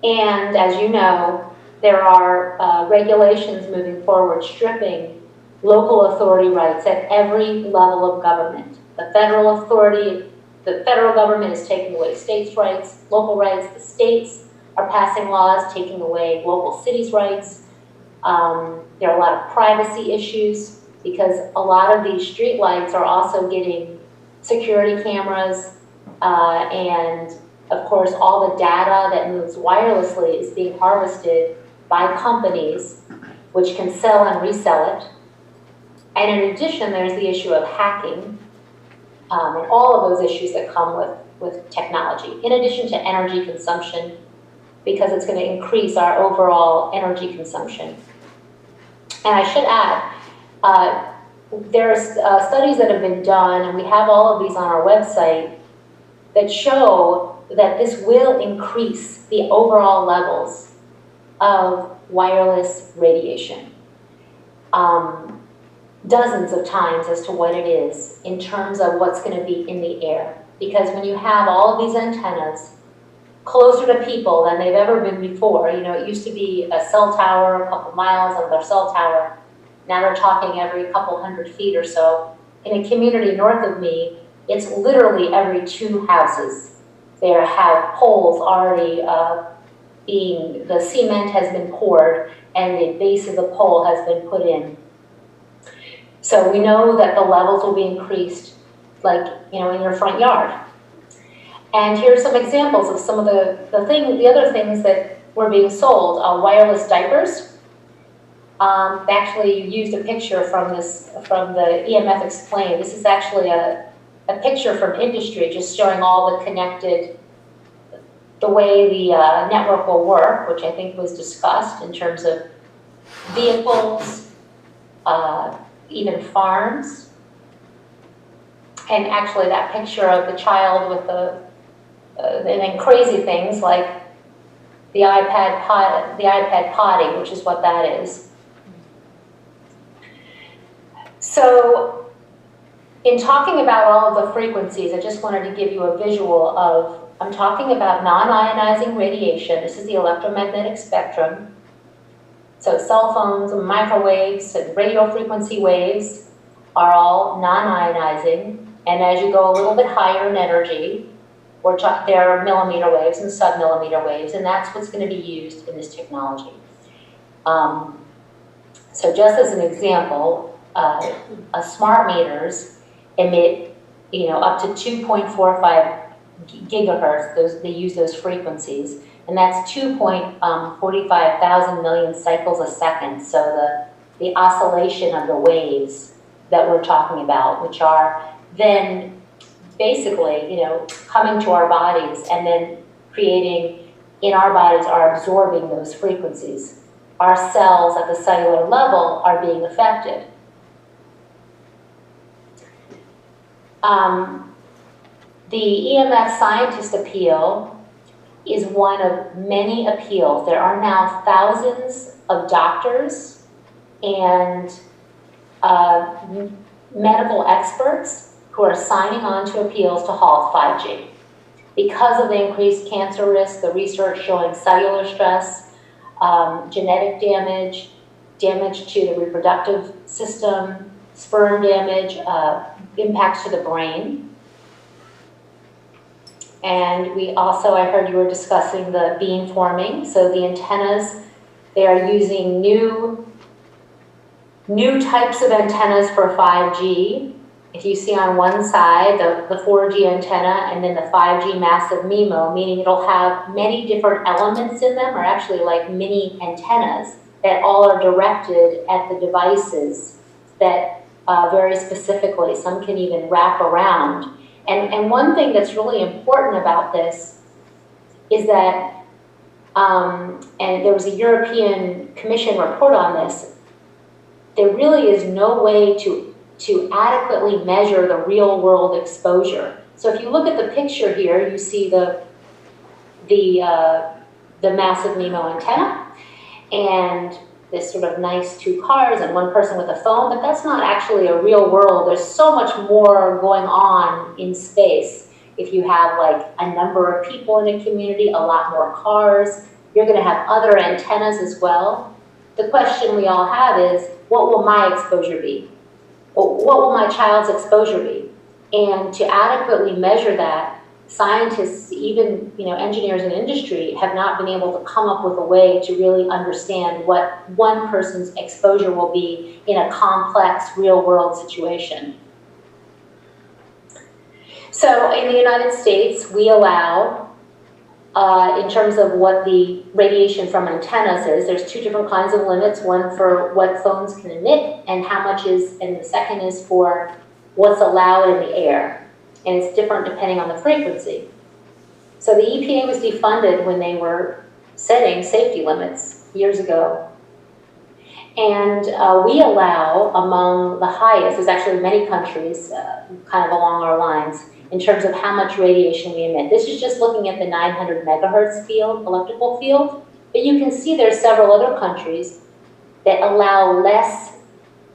And as you know, there are regulations moving forward stripping local authority rights at every level of government. The federal authority, the federal government is taking away states' rights, local rights. The states are passing laws taking away local cities' rights. There are a lot of privacy issues because a lot of these street lights are also getting security cameras and of course all the data that moves wirelessly is being harvested by companies which can sell and resell it. And in addition, there's the issue of hacking and all of those issues that come with technology, in addition to energy consumption because it's going to increase our overall energy consumption. And I should add, there's studies that have been done, and we have all of these on our website, that show that this will increase the overall levels of wireless radiation. Dozens of times as to what it is in terms of what's going to be in the air. Because when you have all of these antennas closer to people than they've ever been before, you know, it used to be a cell tower, a couple miles of their cell tower. Now they're talking every couple hundred feet or so. In a community north of me, it's literally every 2 houses. They have poles already the cement has been poured and the base of the pole has been put in. So we know that the levels will be increased, like, you know, in your front yard. And here's some examples of some of the other things that were being sold. Wireless diapers. Actually, you used a picture from the EMF Explained. This is actually a picture from industry just showing all the connected, the way the network will work, which I think was discussed in terms of vehicles, even farms. And actually that picture of the child with and then crazy things like the iPad potty, which is what that is. So in talking about all of the frequencies, I just wanted to give you a visual of, I'm talking about non-ionizing radiation. This is the electromagnetic spectrum. So cell phones, and microwaves, and radio frequency waves are all non-ionizing. And as you go a little bit higher in energy, there are millimeter waves and sub-millimeter waves, and that's what's going to be used in this technology. So just as an example, smart meters emit, you know, up to 2.45 gigahertz. They use those frequencies, and that's 2.45 thousand million cycles a second. So the oscillation of the waves that we're talking about, which are then basically, you know, coming to our bodies and then creating in our bodies are absorbing those frequencies. Our cells at the cellular level are being affected. The EMF scientist appeal is one of many appeals. There are now thousands of doctors and medical experts who are signing on to appeals to halt 5G. Because of the increased cancer risk, the research showing cellular stress, genetic damage, damage to the reproductive system, sperm damage, impacts to the brain. And we also, I heard you were discussing the beam forming. So the antennas, they are using new types of antennas for 5G. If you see on one side the 4G antenna and then the 5G massive MIMO, meaning it'll have many different elements in them, or actually like mini antennas that all are directed at the devices that very specifically, some can even wrap around. And one thing that's really important about this is that, and there was a European Commission report on this, there really is no way to adequately measure the real world exposure. So if you look at the picture here, you see the massive MIMO antenna and this sort of nice 2 cars and 1 person with a phone, but that's not actually a real world. There's so much more going on in space. If you have like a number of people in a community, a lot more cars, you're going to have other antennas as well. The question we all have is, what will my exposure be? What will my child's exposure be? And to adequately measure that, scientists, even engineers in industry, have not been able to come up with a way to really understand what one person's exposure will be in a complex real-world situation. So in the United States, we allow, in terms of what the radiation from antennas is, there's 2 different kinds of limits, one for what phones can emit and how much is, and the second is for what's allowed in the air. And it's different depending on the frequency. So the EPA was defunded when they were setting safety limits years ago. And we allow among the highest, there's actually many countries kind of along our lines, in terms of how much radiation we emit. This is just looking at the 900 megahertz field, electrical field, but you can see there's several other countries that allow less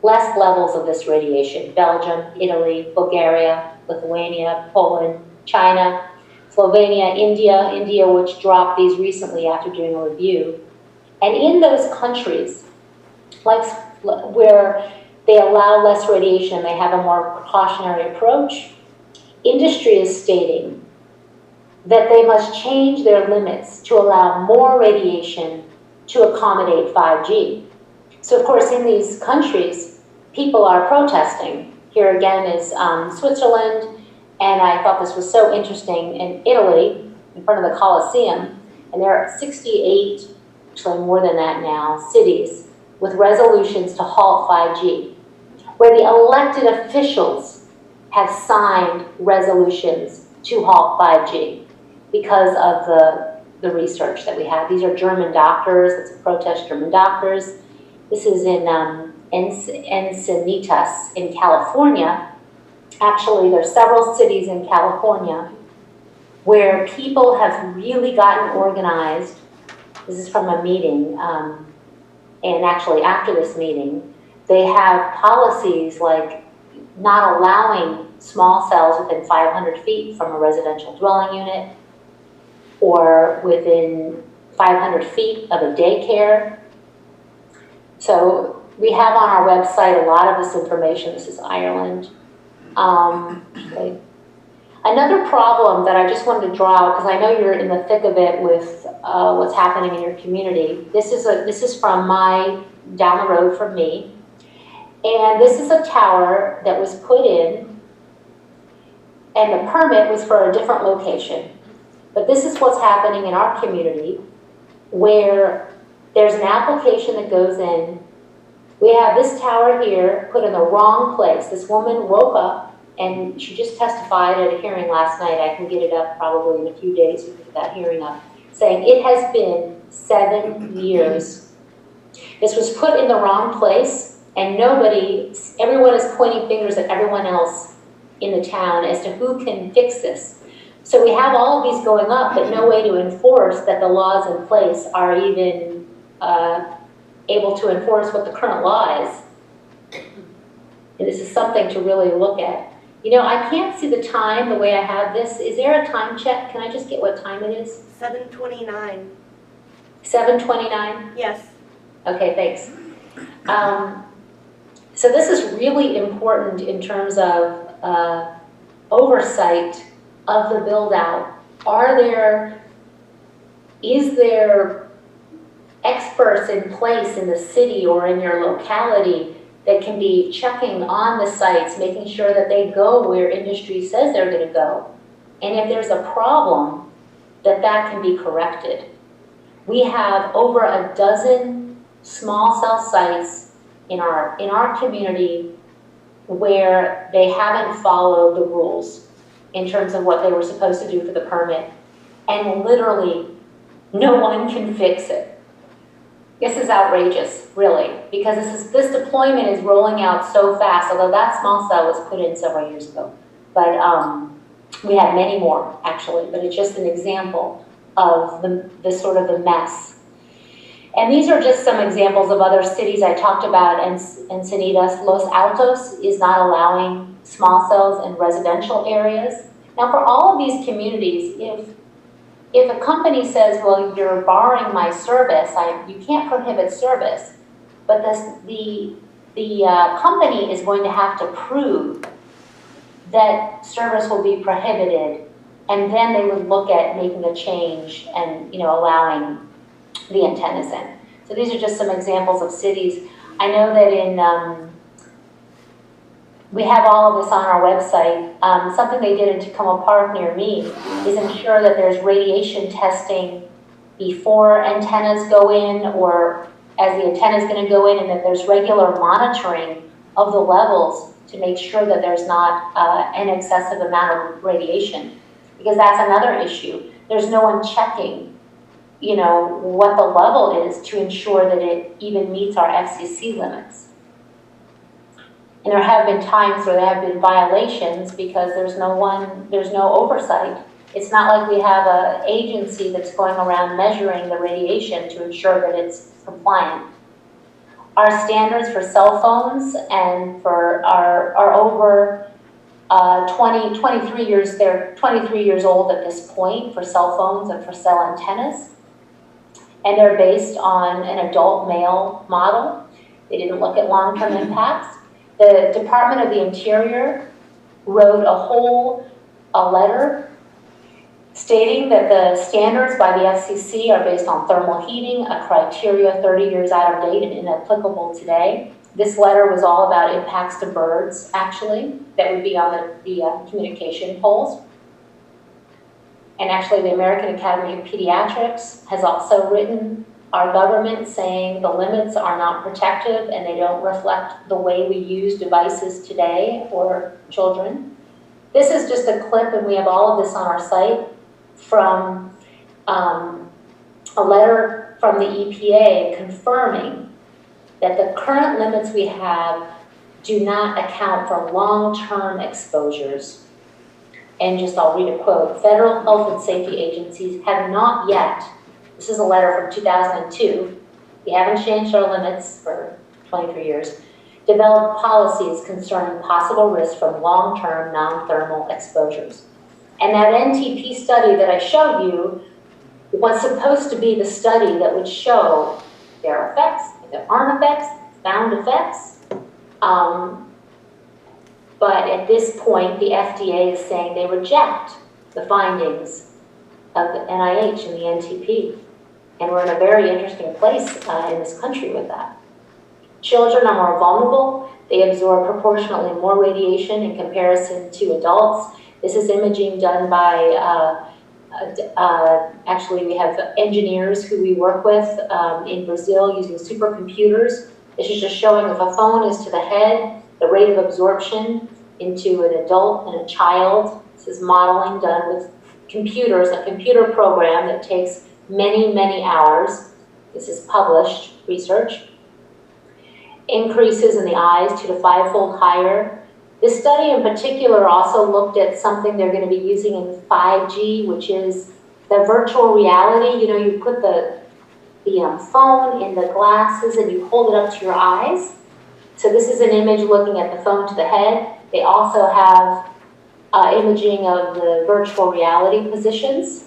levels of this radiation. Belgium, Italy, Bulgaria, Lithuania, Poland, China, Slovenia, India, which dropped these recently after doing a review. And in those countries, like where they allow less radiation, they have a more precautionary approach, industry is stating that they must change their limits to allow more radiation to accommodate 5G. So of course, in these countries, people are protesting. Here again is Switzerland, and I thought this was so interesting. In Italy, in front of the Colosseum, and there are 68, actually more than that now, cities with resolutions to halt 5G, where the elected officials have signed resolutions to halt 5G because of the research that we have. These are German doctors, it's a protest German doctors. This is in Encinitas in California. Actually, there's several cities in California where people have really gotten organized. This is from a meeting, and actually after this meeting, they have policies like not allowing small cells within 500 feet from a residential dwelling unit or within 500 feet of a daycare. So we have on our website a lot of this information. This is Ireland. Okay. Another problem that I just wanted to draw, because I know you're in the thick of it with what's happening in your community. This is from down the road from me. And this is a tower that was put in, and the permit was for a different location. But this is what's happening in our community, where there's an application that goes in. We have this tower here put in the wrong place. This woman woke up, and she just testified at a hearing last night. I can get it up probably in a few days. We can get that hearing up, saying it has been 7 years. This was put in the wrong place, and everyone is pointing fingers at everyone else in the town as to who can fix this. So we have all of these going up, but no way to enforce that the laws in place are even able to enforce what the current law is. And this is something to really look at. You know, I can't see the time the way I have this. Is there a time check? Can I just get what time it is? 7:29. 7:29? Yes. Okay, thanks. So this is really important in terms of oversight of the build-out. Is there experts in place in the city or in your locality that can be checking on the sites, making sure that they go where industry says they're going to go? And if there's a problem, that can be corrected. We have over a dozen small cell sites in our community where they haven't followed the rules in terms of what they were supposed to do for the permit. And literally, no one can fix it. This is outrageous, really, because this deployment is rolling out so fast, although that small cell was put in several years ago. But we have many more, actually, but it's just an example of the sort of the mess. And these are just some examples of other cities I talked about. Encinitas, Los Altos is not allowing small cells in residential areas. Now, for all of these communities, if a company says, well, you're borrowing my service, you can't prohibit service, but the company is going to have to prove that service will be prohibited, and then they would look at making a change and allowing the antennas in. So these are just some examples of cities. I know that we have all of this on our website. Something they did in Tacoma Park near me is ensure that there's radiation testing before antennas go in or as the antenna is going to go in, and that there's regular monitoring of the levels to make sure that there's not an excessive amount of radiation. Because that's another issue. There's no one checking you know, what the level is to ensure that it even meets our FCC limits. And there have been times where there have been violations because there's no oversight. It's not like we have an agency that's going around measuring the radiation to ensure that it's compliant. Our standards for cell phones and for are over 23 years. They're 23 years old at this point for cell phones and for cell antennas. And they're based on an adult male model. They didn't look at long-term impacts. The Department of the Interior wrote a letter stating that the standards by the FCC are based on thermal heating, a criteria 30 years out of date and inapplicable today. This letter was all about impacts to birds, actually, that would be on the communication poles. And actually, the American Academy of Pediatrics has also written our government saying the limits are not protective and they don't reflect the way we use devices today or children. This is just a clip, and we have all of this on our site, from a letter from the EPA confirming that the current limits we have do not account for long-term exposures. And just, I'll read a quote, federal health and safety agencies have not yet, this is a letter from 2002, we haven't changed our limits for 23 years, developed policies concerning possible risks from long-term non-thermal exposures. And that NTP study that I showed you was supposed to be the study that would show there are effects, if there aren't effects, found effects. But at this point, the FDA is saying they reject the findings of the NIH and the NTP. And we're in a very interesting place in this country with that. Children are more vulnerable. They absorb proportionately more radiation in comparison to adults. This is imaging done by, actually we have engineers who we work with in Brazil using supercomputers. This is just showing if a phone is to the head, the rate of absorption into an adult and a child. This is modeling done with computers, a computer program that takes many, many hours. This is published research. Increases in the eyes 2 to 5-fold higher. This study in particular also looked at something they're going to be using in 5G, which is the virtual reality. You know, you put the phone in the glasses and you hold it up to your eyes. So this is an image looking at the phone to the head. They also have imaging of the virtual reality positions.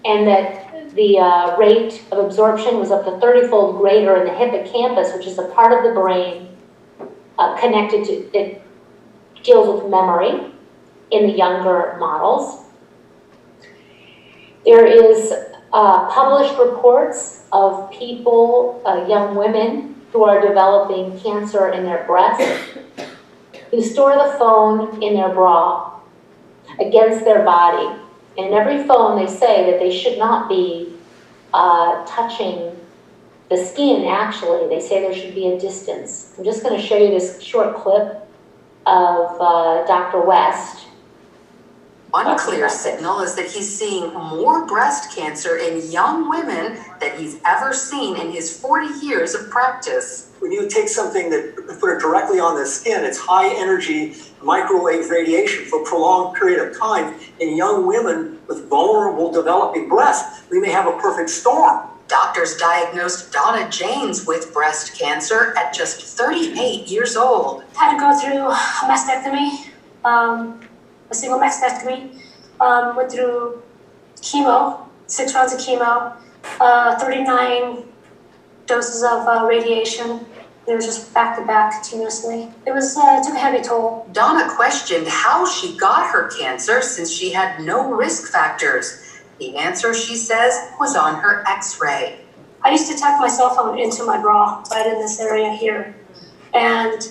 And that the rate of absorption was up to 30-fold greater in the hippocampus, which is a part of the brain connected to, it deals with memory in the younger models. There is published reports of people, young women, who are developing cancer in their breast, who store the phone in their bra against their body. And in every phone they say that they should not be touching the skin, actually. They say there should be a distance. I'm just going to show you this short clip of Dr. West. One clear signal is that he's seeing more breast cancer in young women than he's ever seen in his 40 years of practice. When you take something that put it directly on the skin, it's high energy microwave radiation for a prolonged period of time. In young women with vulnerable developing breasts, we may have a perfect storm. Doctors diagnosed Donna Janes with breast cancer at just 38 years old. Had to go through a mastectomy, a single mastectomy, went through chemo, 6 rounds of chemo, 39 doses of radiation. They were just back to back continuously. It took a heavy toll. Donna questioned how she got her cancer since she had no risk factors. The answer, she says, was on her x-ray. I used to tuck my cell phone into my bra right in this area here. And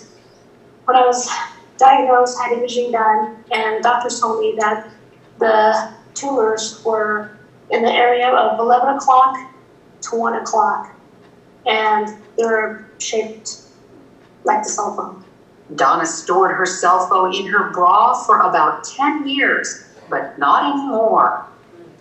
when I was diagnosed, had imaging done, and doctors told me that the tumors were in the area of 11 o'clock to 1 o'clock. And they were shaped like the cell phone. Donna stored her cell phone in her bra for about 10 years, but not anymore.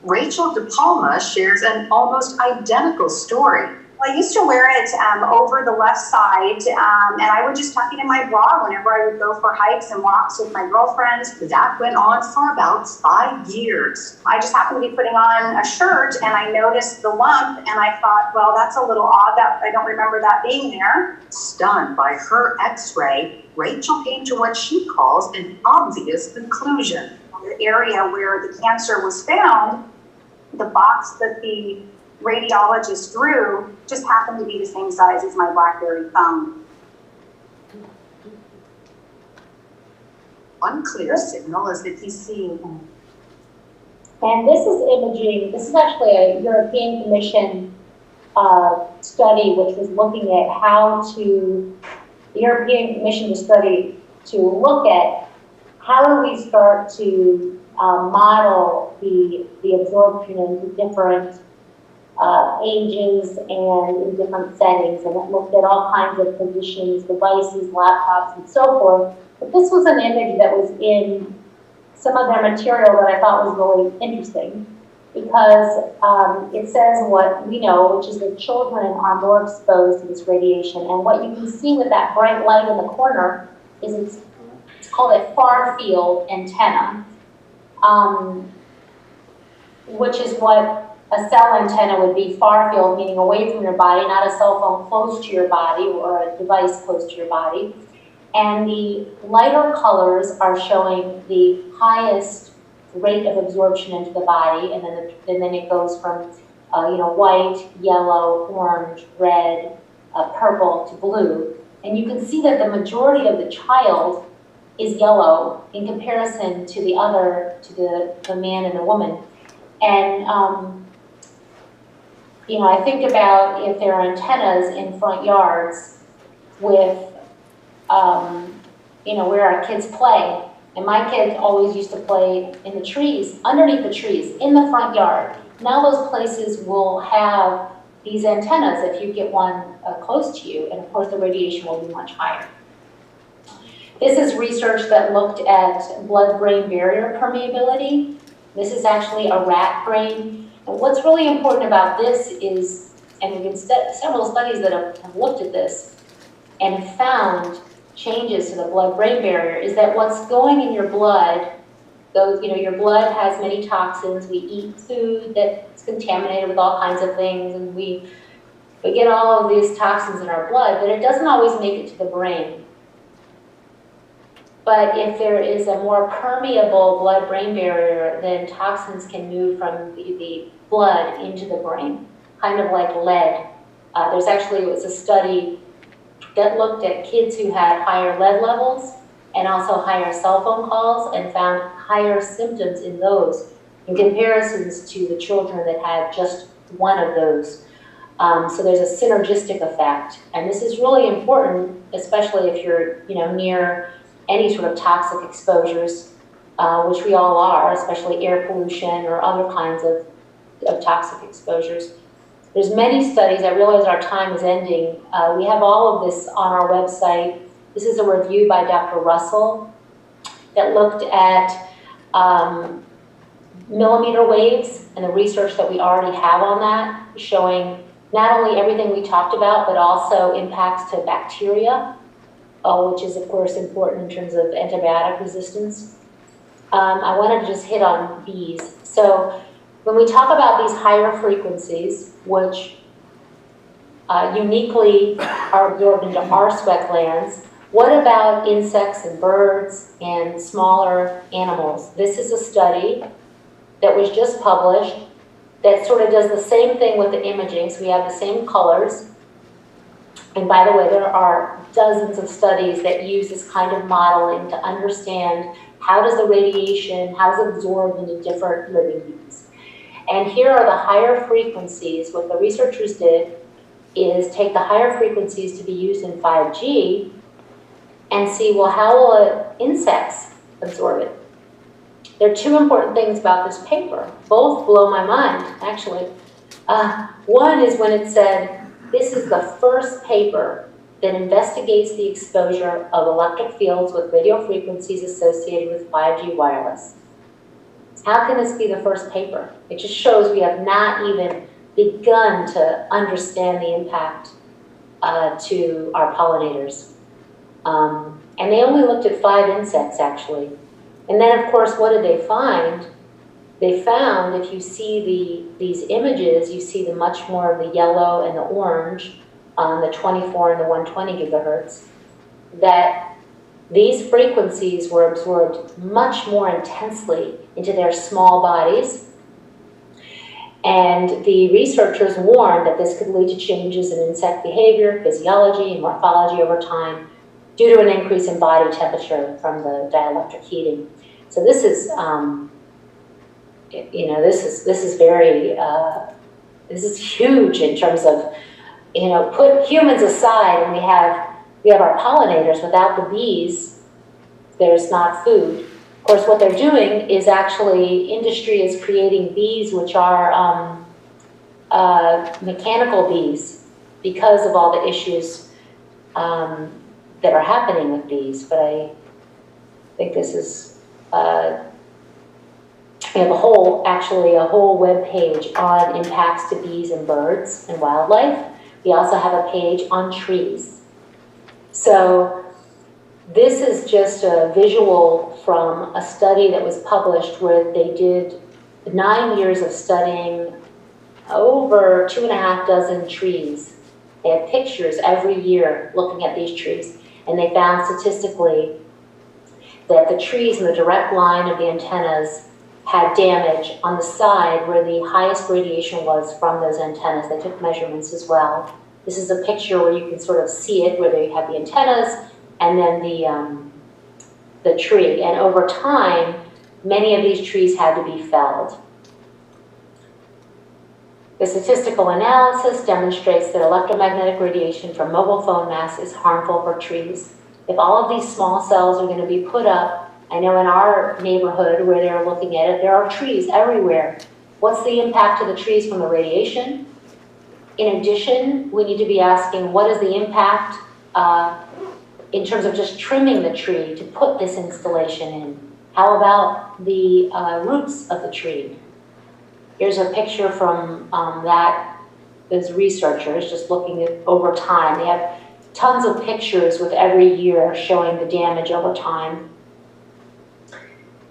Rachel De Palma shares an almost identical story. I used to wear it over the left side, and I would just tuck it in my bra whenever I would go for hikes and walks with my girlfriends. That went on for about 5 years. I just happened to be putting on a shirt, and I noticed the lump, and I thought, well, that's a little odd. That I don't remember that being there. Stunned by her x-ray, Rachel came to what she calls an obvious conclusion. The area where the cancer was found, the box that the radiologist drew just happened to be the same size as my BlackBerry phone. One clear signal is that he's seeing. And this is imaging. This is actually a European Commission study which was looking at how to, the European Commission was study to look at how do we start to model the absorption into different ages and in different settings, and it looked at all kinds of positions, devices, laptops, and so forth. But this was an image that was in some of their material that I thought was really interesting, because it says what we know, which is that children are more exposed to this radiation. And what you can see with that bright light in the corner is it's called a far field antenna, which is what a cell antenna would be. Far field, meaning away from your body, not a cell phone close to your body or a device close to your body. And the lighter colors are showing the highest rate of absorption into the body, and then it goes from white, yellow, orange, red, purple to blue. And you can see that the majority of the child is yellow in comparison to the other, to the man and the woman. And I think about if there are antennas in front yards with, where our kids play. And my kids always used to play in the trees, underneath the trees, in the front yard. Now those places will have these antennas if you get one close to you, and of course the radiation will be much higher. This is research that looked at blood-brain barrier permeability. This is actually a rat brain. And what's really important about this is, and we've been several studies that have looked at this and found changes to the blood-brain barrier, is that what's going in your blood, your blood has many toxins. We eat food that's contaminated with all kinds of things, and we get all of these toxins in our blood, but it doesn't always make it to the brain. But if there is a more permeable blood-brain barrier, then toxins can move from the blood into the brain, kind of like lead. It was a study that looked at kids who had higher lead levels and also higher cell phone calls, and found higher symptoms in those in comparisons to the children that had just one of those. So there's a synergistic effect. And this is really important, especially if you're near any sort of toxic exposures, which we all are, especially air pollution or other kinds of toxic exposures. There's many studies. I realize our time is ending. We have all of this on our website. This is a review by Dr. Russell that looked at millimeter waves and the research that we already have on that, showing not only everything we talked about, but also impacts to bacteria, which is of course important in terms of antibiotic resistance. I wanted to just hit on these. So when we talk about these higher frequencies, which uniquely are absorbed into our sweat glands, what about insects and birds and smaller animals? This is a study that was just published that sort of does the same thing with the imaging. So we have the same colors. And by the way, there are dozens of studies that use this kind of modeling to understand how does the radiation, how is it absorbed into different living beings. And here are the higher frequencies. What the researchers did is take the higher frequencies to be used in 5G and see, well, how will insects absorb it? There are two important things about this paper. Both blow my mind, actually. One is when it said, this is the first paper that investigates the exposure of electric fields with radio frequencies associated with 5G wireless. How can this be the first paper? It just shows we have not even begun to understand the impact to our pollinators. And they only looked at 5 insects, actually. And then, of course, what did they find? They found, if you see these images, you see the much more of the yellow and the orange on the 24 and the 120 gigahertz, that these frequencies were absorbed much more intensely into their small bodies. And the researchers warned that this could lead to changes in insect behavior, physiology, and morphology over time due to an increase in body temperature from the dielectric heating. So this is, you know, this is very, this is huge in terms of, you know, put humans aside and we have our pollinators. Without the bees, there's not food. Of course, what they're doing is actually, industry is creating bees which are mechanical bees because of all the issues that are happening with bees. But I think this is, we have a whole web page on impacts to bees and birds and wildlife. We also have a page on trees. So this is just a visual from a study that was published where they did 9 years of studying over 2.5 dozen trees. They had pictures every year looking at these trees, and they found statistically that the trees in the direct line of the antennas had damage on the side where the highest radiation was from those antennas. They took measurements as well. This is a picture where you can sort of see it, where they have the antennas and then the tree. And over time, many of these trees had to be felled. The statistical analysis demonstrates that electromagnetic radiation from mobile phone masts is harmful for trees. If all of these small cells are going to be put up, I know in our neighborhood where they're looking at it, there are trees everywhere. What's the impact to the trees from the radiation? In addition, we need to be asking, what is the impact in terms of just trimming the tree to put this installation in? How about the roots of the tree? Here's a picture from those researchers just looking at over time. They have tons of pictures with every year showing the damage over time.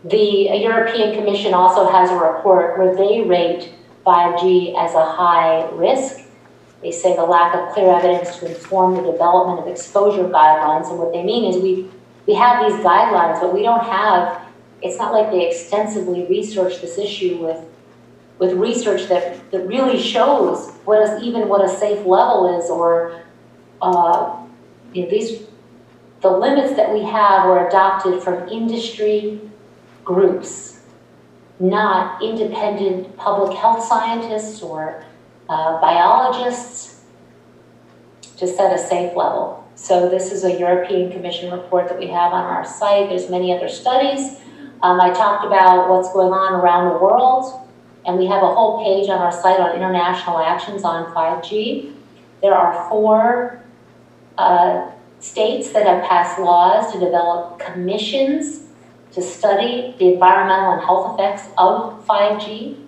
The European Commission also has a report where they rate 5G as a high risk. They say the lack of clear evidence to inform the development of exposure guidelines. And what they mean is we have these guidelines, but we don't have, it's not like they extensively research this issue with research that really shows what a safe level is, or you know, the limits that we have were adopted from industry groups, not independent public health scientists or biologists, to set a safe level. So this is a European Commission report that we have on our site. There's many other studies. I talked about what's going on around the world, and we have a whole page on our site on international actions on 5G. There are 4 states that have passed laws to develop commissions to study the environmental and health effects of 5G.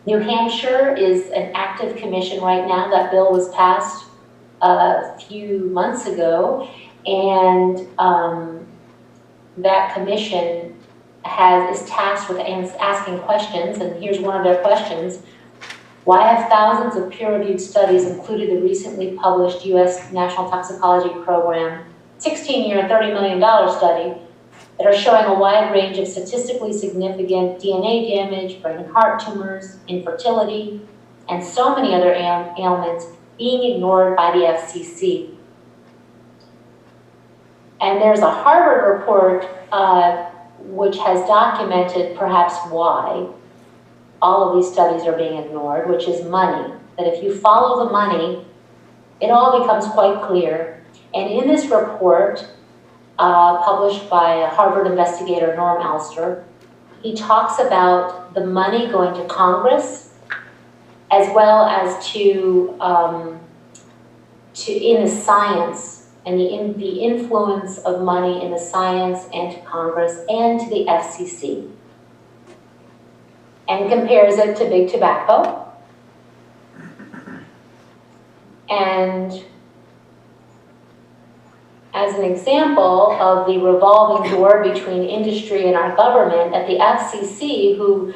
New Hampshire is an active commission right now. That bill was passed a few months ago, and that commission is tasked with asking questions, and here's one of their questions. Why have thousands of peer-reviewed studies included the recently published U.S. National Toxicology Program 16-year, $30 million study that are showing a wide range of statistically significant DNA damage, brain and heart tumors, infertility, and so many other ailments being ignored by the FCC? And there's a Harvard report which has documented perhaps why all of these studies are being ignored, which is money. That if you follow the money, it all becomes quite clear. And in this report, published by Harvard investigator Norm Alster, he talks about the money going to Congress, as well as to in the science, and the influence of money in the science and to Congress and to the FCC. and compares it to big tobacco. And as an example of the revolving door between industry and our government, at the FCC, who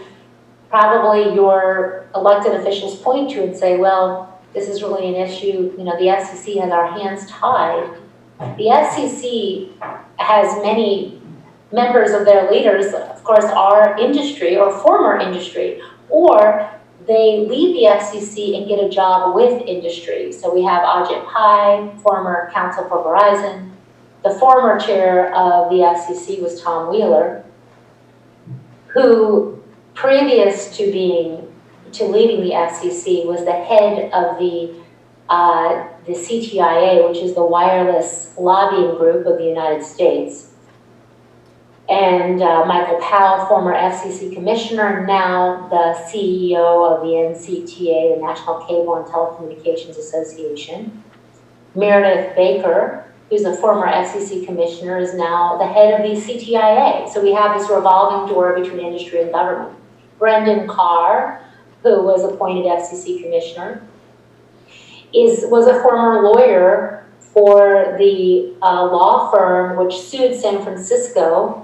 probably your elected officials point to and say, well, this is really an issue, you know, the FCC has our hands tied. The FCC has many members of their leaders, of course, are industry or former industry, or they leave the FCC and get a job with industry. So we have Ajit Pai, former counsel for Verizon. The former chair of the FCC was Tom Wheeler, who previous to leaving the FCC was the head of the CTIA, which is the wireless lobbying group of the United States. And Michael Powell, former FCC commissioner, now the CEO of the NCTA, the National Cable and Telecommunications Association. Meredith Baker, who's a former FCC commissioner, is now the head of the CTIA. So we have this revolving door between industry and government. Brendan Carr, who was appointed FCC commissioner, was a former lawyer for the law firm which sued San Francisco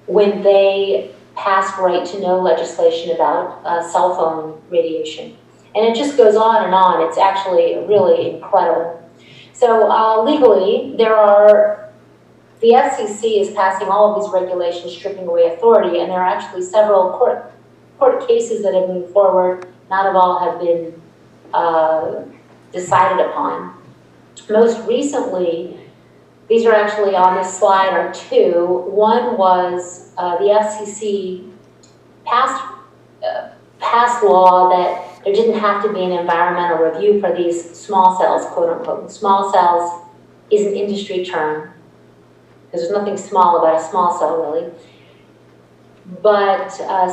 when they passed right to know legislation about cell phone radiation. And it just goes on and on. It's actually really incredible. So legally, the FCC is passing all of these regulations, stripping away authority, and there are actually several court cases that have moved forward. Not of all have been decided upon. Most recently, these are actually on this slide, are two. One was the FCC passed law that there didn't have to be an environmental review for these small cells, quote unquote. Small cells is an industry term, because there's nothing small about a small cell, really. But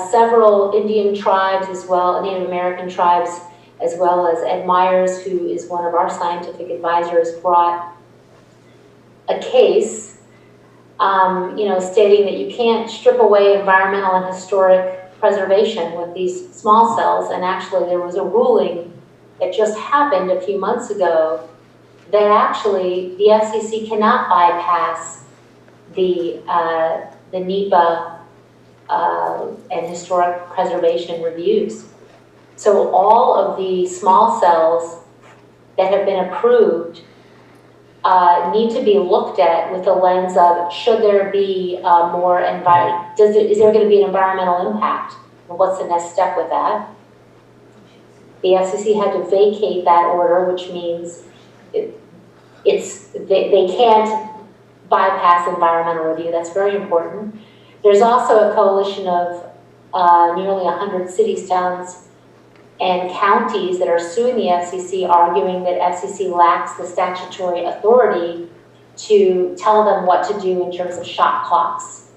several Indian tribes as well, Native American tribes, as well as Ed Myers, who is one of our scientific advisors, brought a case stating that you can't strip away environmental and historic preservation with these small cells. And actually there was a ruling that just happened a few months ago that actually the FCC cannot bypass the NEPA and historic preservation reviews. So all of the small cells that have been approved need to be looked at with the lens of, should there be more is there going to be an environmental impact? What's the next step with that? The FCC had to vacate that order, which means they can't bypass environmental review. That's very important. There's also a coalition of nearly 100 cities, towns, and counties that are suing the FCC, arguing that FCC lacks the statutory authority to tell them what to do in terms of shot clocks.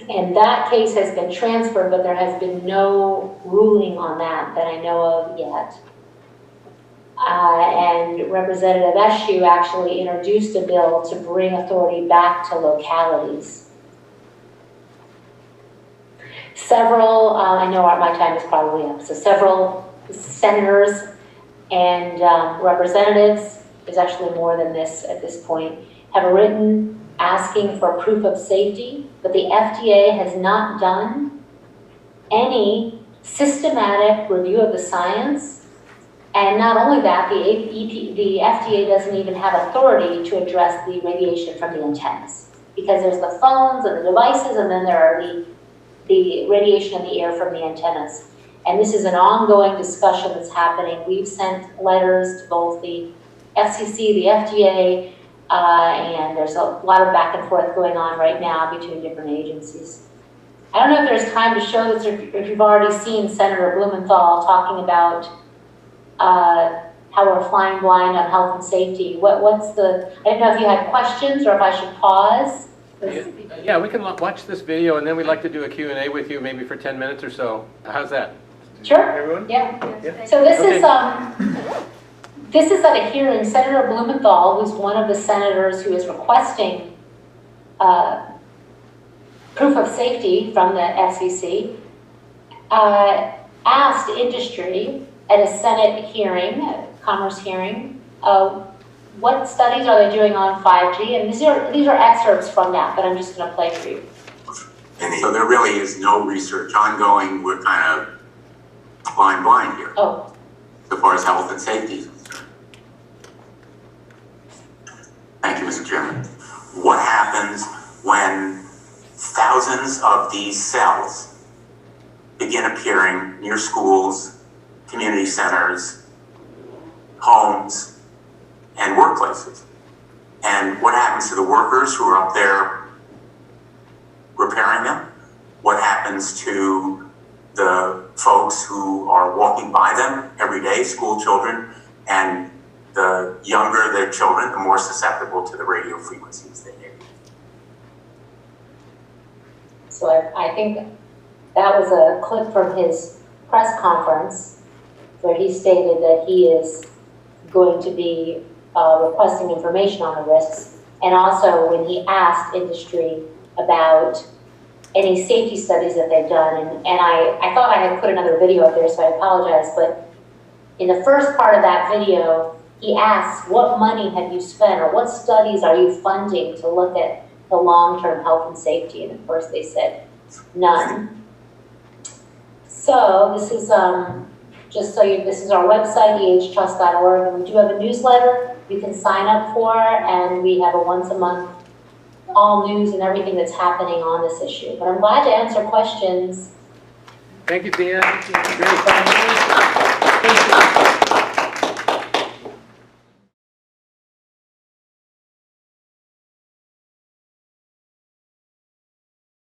And that case has been transferred, but there has been no ruling on that I know of yet. And Representative Eshoo actually introduced a bill to bring authority back to localities. Several, I know my time is probably up, so several senators and representatives, there's actually more than this at this point, have written asking for proof of safety, but the FDA has not done any systematic review of the science. And not only that, the FDA doesn't even have authority to address the radiation from the antennas, because there's the phones and the devices, and then there are the radiation in the air from the antennas. And this is an ongoing discussion that's happening. We've sent letters to both the FCC, the FDA, and there's a lot of back and forth going on right now between different agencies. I don't know if there's time to show this, or if you've already seen Senator Blumenthal talking about how we're flying blind on health and safety. I don't know if you had questions or if I should pause. Yeah, we can watch this video, and then we'd like to do a Q&A with you, maybe for 10 minutes or so. How's that? Sure. Everyone? Yeah. So this is at a hearing. Senator Blumenthal, who's one of the senators who is requesting proof of safety from the FCC, asked industry at a Senate hearing, a Commerce hearing, what studies are they doing on 5G? And these are excerpts from that, but I'm just going to play for you. And so there really is no research ongoing. We're kind of blind here. Oh. So far as health and safety is concerned. Thank you, Mr. Chairman. What happens when thousands of these cells begin appearing near schools, community centers, homes, and workplaces? And what happens to the workers who are up there repairing them? What happens to the folks who are walking by them every day, school children, and the younger the children, the more susceptible to the radio frequencies they hear? So I think that was a clip from his press conference where he stated that he is going to be requesting information on the risks, and also when he asked industry about any safety studies that they've done. And I thought I had put another video up there, so I apologize, but in the first part of that video, he asks, what money have you spent, or what studies are you funding to look at the long-term health and safety? And of course they said, none. So this is, just so you, this is our website, ehtrust.org, and we do have a newsletter you can sign up for, and we have a once-a-month all news and everything that's happening on this issue. But I'm glad to answer questions. Thank you, Thea. Very fun.